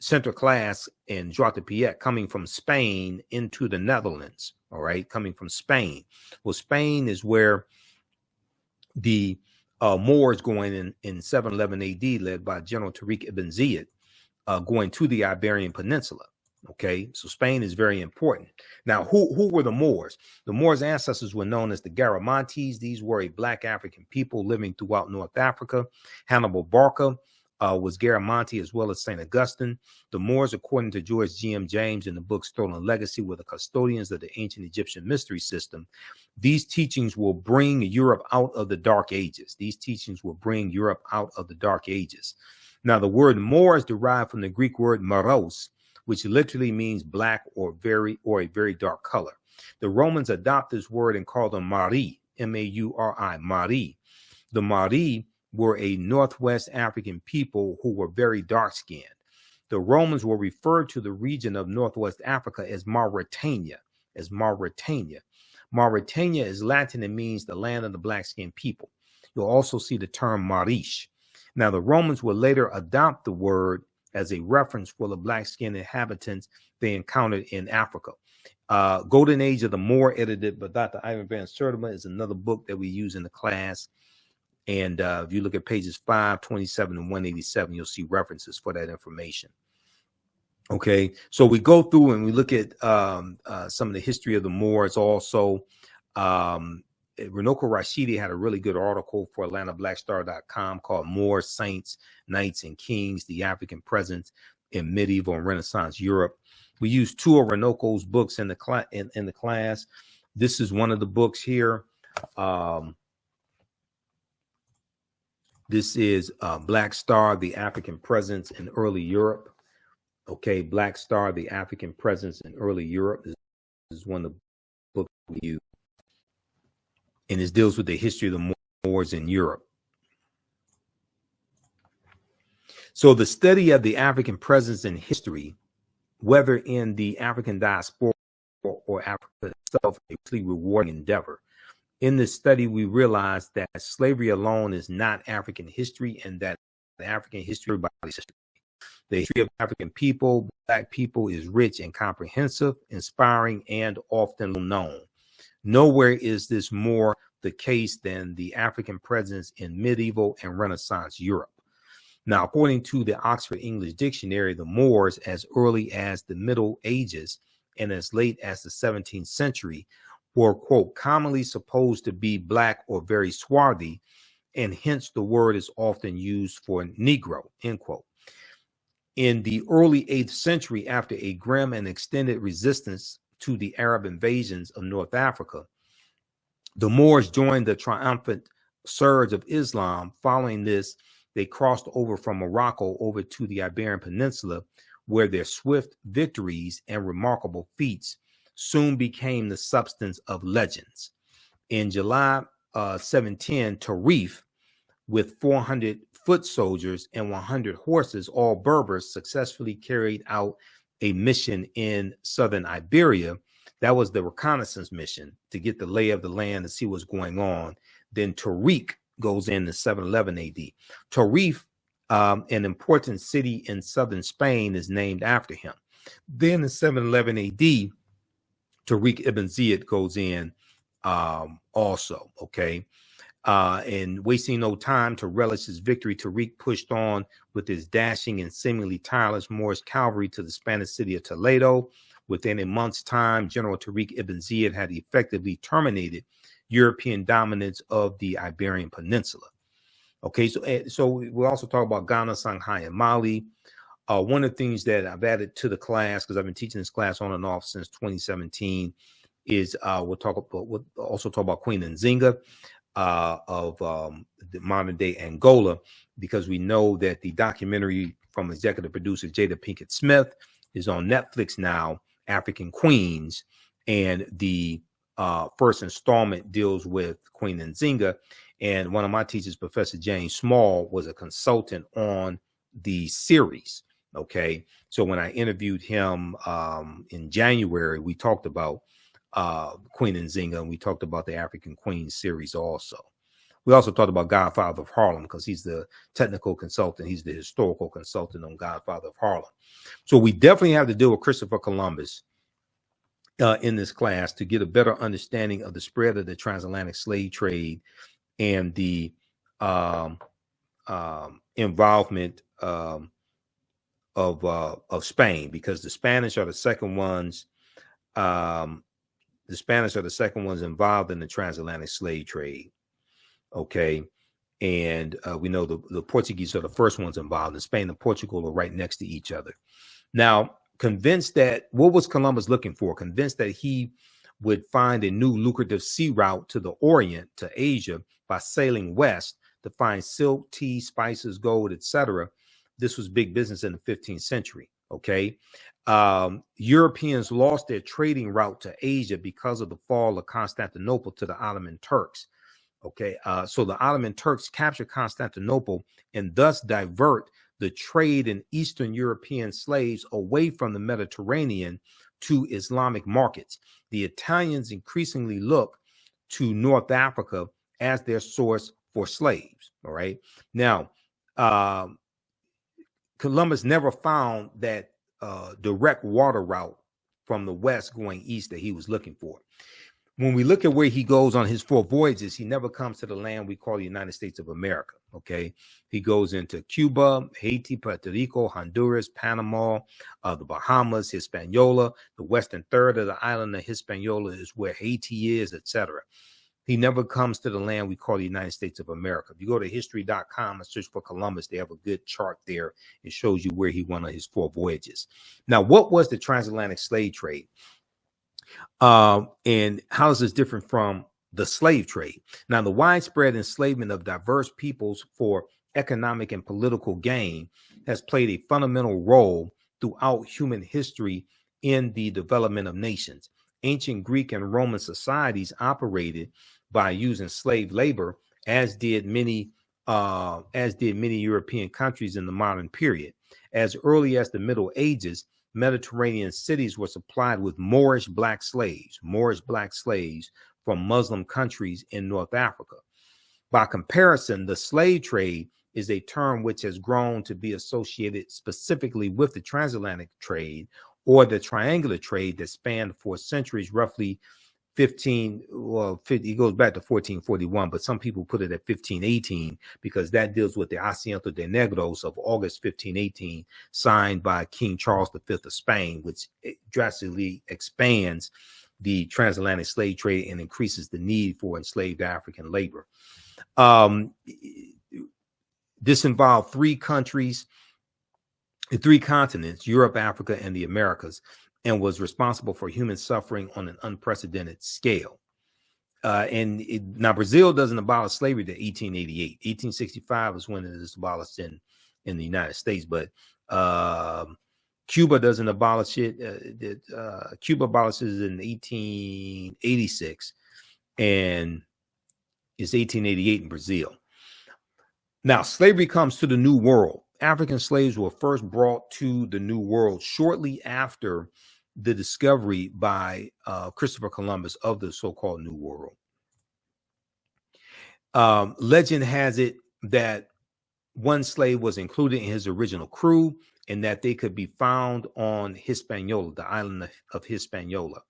Sinterklaas and Zwarte Piet coming from Spain into the Netherlands. All right, coming from Spain. Well, Spain is where the Moors going in 711 AD, led by General Tariq ibn Ziyad, going to the Iberian Peninsula. Okay, so Spain is very important. Now, who were the Moors? The Moors' ancestors were known as the Garamantes. These were a Black African people living throughout North Africa. Hannibal Barca was Garamanti, as well as St. Augustine. The Moors, according to George G.M. James in the book Stolen Legacy, were the custodians of the ancient Egyptian mystery system. These teachings will bring Europe out of the Dark Ages. These teachings will bring Europe out of the Dark Ages. Now, the word Moor is derived from the Greek word moros, which literally means black or a very dark color. The Romans adopted this word and called them Mari, M-A-U-R-I, Mari. The Mari were a Northwest African people who were very dark-skinned. The Romans will refer to the region of Northwest Africa as Mauritania, Mauritania is Latin and means the land of the black-skinned people. You'll also see the term Marish. Now, the Romans would later adopt the word as a reference for the black-skinned inhabitants they encountered in Africa. Golden Age of the Moor, edited by Dr. Ivan Van Sertima, is another book that we use in the class. And if you look at pages 527 and 187, you'll see references for that information. Okay, so we go through and we look at some of the history of the Moors also. Renoko Rashidi had a really good article for AtlantaBlackStar.com called Moors, Saints, Knights, and Kings, the African Presence in Medieval and Renaissance Europe. We use 2 of Renoko's books in the class. This is one of the books here. This is Black Star, the African Presence in Early Europe. Okay, Black Star, the African Presence in Early Europe. This is one of the books we use. And it deals with the history of the Moors in Europe. So the study of the African presence in history, whether in the African diaspora or Africa itself, is a really rewarding endeavor. In this study, we realized that slavery alone is not African history, and that the African history, everybody's history. The history of African people, Black people, is rich and comprehensive, inspiring, and often known. Nowhere is this more the case than the African presence in medieval and Renaissance Europe. Now, according to the Oxford English Dictionary, the Moors, as early as the Middle Ages and as late as the 17th century, were, quote, commonly supposed to be black or very swarthy, and hence the word is often used for Negro, end quote. In the early 8th century, after a grim and extended resistance to the Arab invasions of North Africa, the Moors joined the triumphant surge of Islam. Following this, they crossed over from Morocco over to the Iberian Peninsula, where their swift victories and remarkable feats soon became the substance of legends. In July 710, Tarif, with 400 foot soldiers and 100 horses, all Berbers, successfully carried out a mission in southern Iberia. That was the reconnaissance mission, to get the lay of the land and see what's going on. Then Tariq goes in 711 AD. Tarif, an important city in southern Spain, is named after him. Then in 711 AD, Tariq ibn Ziyad goes in also, okay? And wasting no time to relish his victory, Tariq pushed on with his dashing and seemingly tireless Moorish cavalry to the Spanish city of Toledo. Within a month's time, General Tariq ibn Ziyad had effectively terminated European dominance of the Iberian Peninsula. Okay, so we also talk about Ghana, Shanghai, and Mali. One of the things that I've added to the class, because I've been teaching this class on and off since 2017, is we'll also talk about Queen Nzinga of the modern day Angola, because we know that the documentary from executive producer Jada Pinkett Smith is on Netflix now, African Queens, and the first installment deals with Queen Nzinga. And one of my teachers, Professor James Small, was a consultant on the series. Okay, so when I interviewed him in January, we talked about Queen Nzinga, and we talked about the African Queens series also. We also talked about Godfather of Harlem, because he's the technical consultant. He's the historical consultant on Godfather of Harlem. So we definitely have to deal with Christopher Columbus in this class to get a better understanding of the spread of the transatlantic slave trade and the involvement of Spain, because the Spanish are the second ones. The Spanish are the second ones involved in the transatlantic slave trade. Okay, and we know the Portuguese are the first ones involved, and Spain and Portugal are right next to each other. Now, convinced that what was Columbus looking for? Convinced that he would find a new lucrative sea route to the Orient, to Asia, by sailing west to find silk, tea, spices, gold, etc. This was big business in the 15th century. Okay, Europeans lost their trading route to Asia because of the fall of Constantinople to the Ottoman Turks. Okay, so the Ottoman Turks captured Constantinople and thus divert the trade in Eastern European slaves away from the Mediterranean to Islamic markets. The Italians increasingly look to North Africa as their source for slaves. All right, now Columbus never found that direct water route from the west going east that he was looking for. When we look at where he goes on his 4 voyages, he never comes to the land we call the United States of America. Okay, he goes into Cuba, Haiti, Puerto Rico, Honduras, Panama, the Bahamas, Hispaniola. The western third of the island of Hispaniola is where Haiti is, etc. He never comes to the land we call the United States of America. If you go to history.com and search for Columbus, they have a good chart there. It shows you where he went on his 4 voyages. Now, what was the transatlantic slave trade? And how is this different from the slave trade? Now, the widespread enslavement of diverse peoples for economic and political gain has played a fundamental role throughout human history in the development of nations. Ancient Greek and Roman societies operated by using slave labor, as did many European countries in the modern period. As early as the Middle Ages, Mediterranean cities were supplied with Moorish black slaves from Muslim countries in North Africa. By comparison, the slave trade is a term which has grown to be associated specifically with the transatlantic trade or the triangular trade that spanned for centuries, roughly it goes back to 1441, but some people put it at 1518 because that deals with the Asiento de Negros of August 1518, signed by King Charles V of Spain, which drastically expands the transatlantic slave trade and increases the need for enslaved African labor. This involved three continents, Europe, Africa, and the Americas, and was responsible for human suffering on an unprecedented scale. Now, Brazil doesn't abolish slavery to 1888. 1865 is when it is abolished in the United States, but Cuba doesn't abolish it. Cuba abolishes it in 1886, and it's 1888 in Brazil. Now, slavery comes to the New World. African slaves were first brought to the New World shortly after the discovery by Christopher Columbus of the so-called New World. Legend has it that one slave was included in his original crew and that they could be found on Hispaniola, the island of Hispaniola,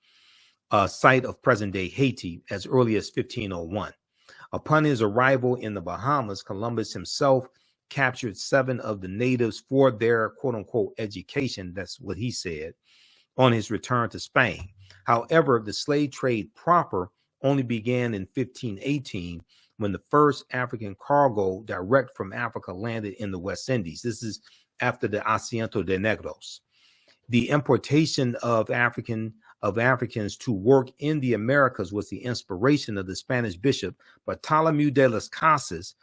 a site of present-day Haiti, as early as 1501. Upon his arrival in the Bahamas, Columbus himself captured 7 of the natives for their quote-unquote education, that's what he said, on his return to Spain. However, the slave trade proper only began in 1518 when the first African cargo direct from Africa landed in the West Indies. This is after the Asiento de Negros. The importation of Africans to work in the Americas was the inspiration of the Spanish bishop Bartolomé de las Casas,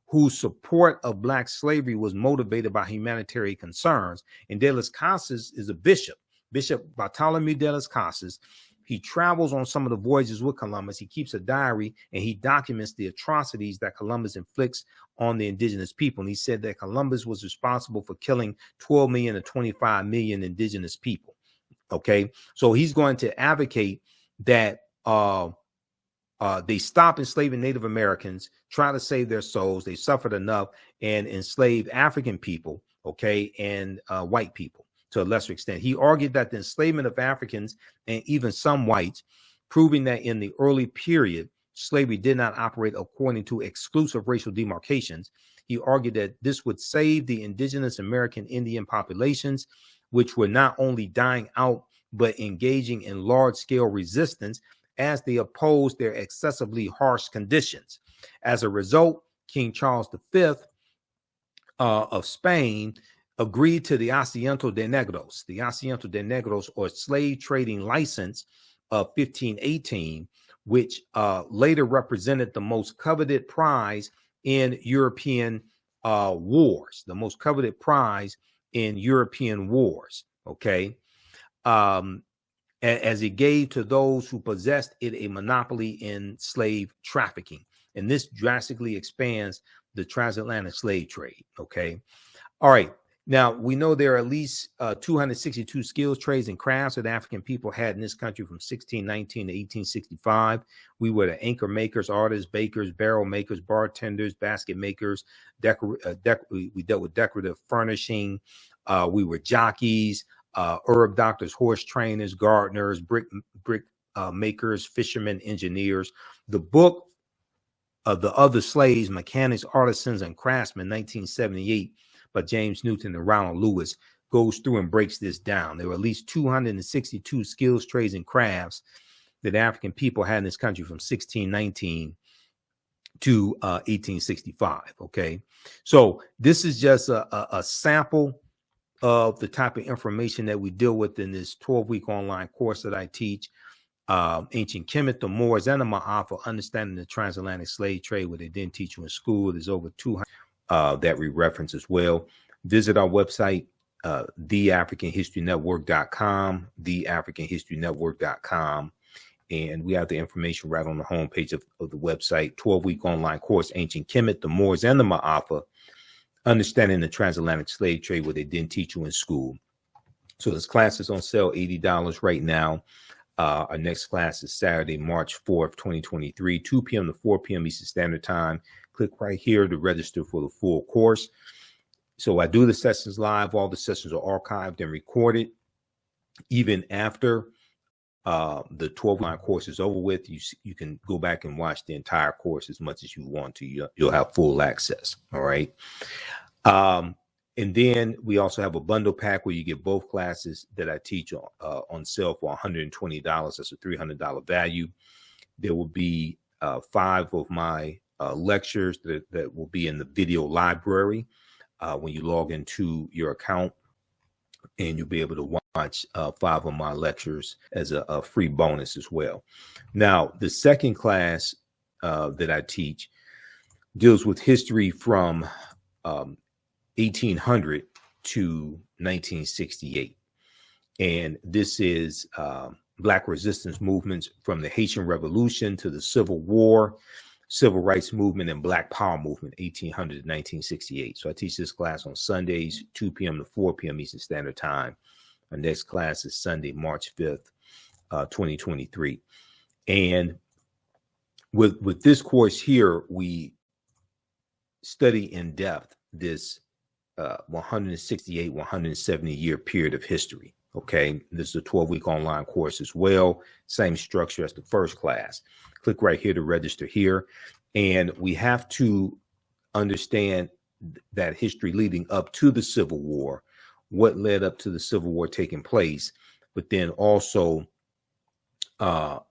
whose support of black slavery was motivated by humanitarian concerns. And de las Casas is a bishop. Bishop Bartolomé de las Casas, he travels on some of the voyages with Columbus. He keeps a diary and he documents the atrocities that Columbus inflicts on the indigenous people. And he said that Columbus was responsible for killing 12 million to 25 million indigenous people. Okay, so he's going to advocate that they stop enslaving Native Americans, try to save their souls. They suffered enough, and enslave African people, okay, and white people to a lesser extent. He argued that the enslavement of Africans and even some whites, proving that in the early period, slavery did not operate according to exclusive racial demarcations. He argued that this would save the indigenous American Indian populations, which were not only dying out, but engaging in large-scale resistance as they opposed their excessively harsh conditions. As a result, King Charles V of Spain agreed to the Asiento de Negros, or slave trading license of 1518, which later represented the most coveted prize in European wars, okay, as it gave to those who possessed it a monopoly in slave trafficking. And this drastically expands the transatlantic slave trade, okay? All right. Now, we know there are at least 262 skills, trades, and crafts that African people had in this country from 1619 to 1865. We were the anchor makers, artists, bakers, barrel makers, bartenders, basket makers. We dealt with decorative furnishing. We were jockeys, herb doctors, horse trainers, gardeners, brick makers, fishermen, engineers. The book of the Other Slaves, Mechanics, Artisans, and Craftsmen, 1978, by James Newton and Ronald Lewis, goes through and breaks this down. There were at least 262 skills, trades, and crafts that African people had in this country from 1619 to 1865. Okay, so this is just a sample of the type of information that we deal with in this 12-week online course that I teach. Ancient Kemet, the Moors, and the Ma'afa, understanding the transatlantic slave trade, what they didn't teach you in school. There's over 200 that we reference as well. Visit our website, theafricanhistorynetwork.com, theafricanhistorynetwork.com. And we have the information right on the homepage of the website. 12-week online course, Ancient Kemet, the Moors, and the Ma'afa, Understanding the Transatlantic Slave Trade, what they didn't teach you in school. So this class is on sale, $80 right now. Our next class is Saturday, March 4th, 2023, 2 p.m. to 4 p.m. Eastern Standard Time. Click right here to register for the full course. So I do the sessions live. All the sessions are archived and recorded. Even after the 12-line course is over with, you can go back and watch the entire course as much as you want to. You'll have full access. All right. And then we also have a bundle pack where you get both classes that I teach on sale for $120. That's a $300 value. There will be 5 of my lectures that will be in the video library when you log into your account, and you'll be able to watch 5 of my lectures as a free bonus as well. Now, the second class that I teach deals with history from 1800 to 1968. And this is Black resistance movements from the Haitian Revolution to the Civil War, Civil Rights Movement, and Black Power Movement, 1800 to 1968. So I teach this class on Sundays, 2 p.m. to 4 p.m. Eastern Standard Time. Our next class is Sunday, March 5th, 2023. And with this course here, we study in depth this 168, 170 year period of history. Okay, this is a 12-week online course as well. Same structure as the first class. Click right here to register here. And we have to understand that history leading up to the Civil War, what led up to the Civil War taking place, but then also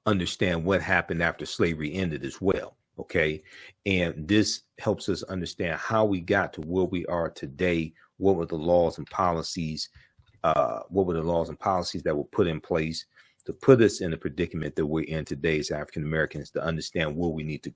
understand what happened after slavery ended as well. Okay, and this helps us understand how we got to where we are today. What were the laws and policies? What were the laws and policies that were put in place to put us in the predicament that we're in today as African Americans, to understand where we need to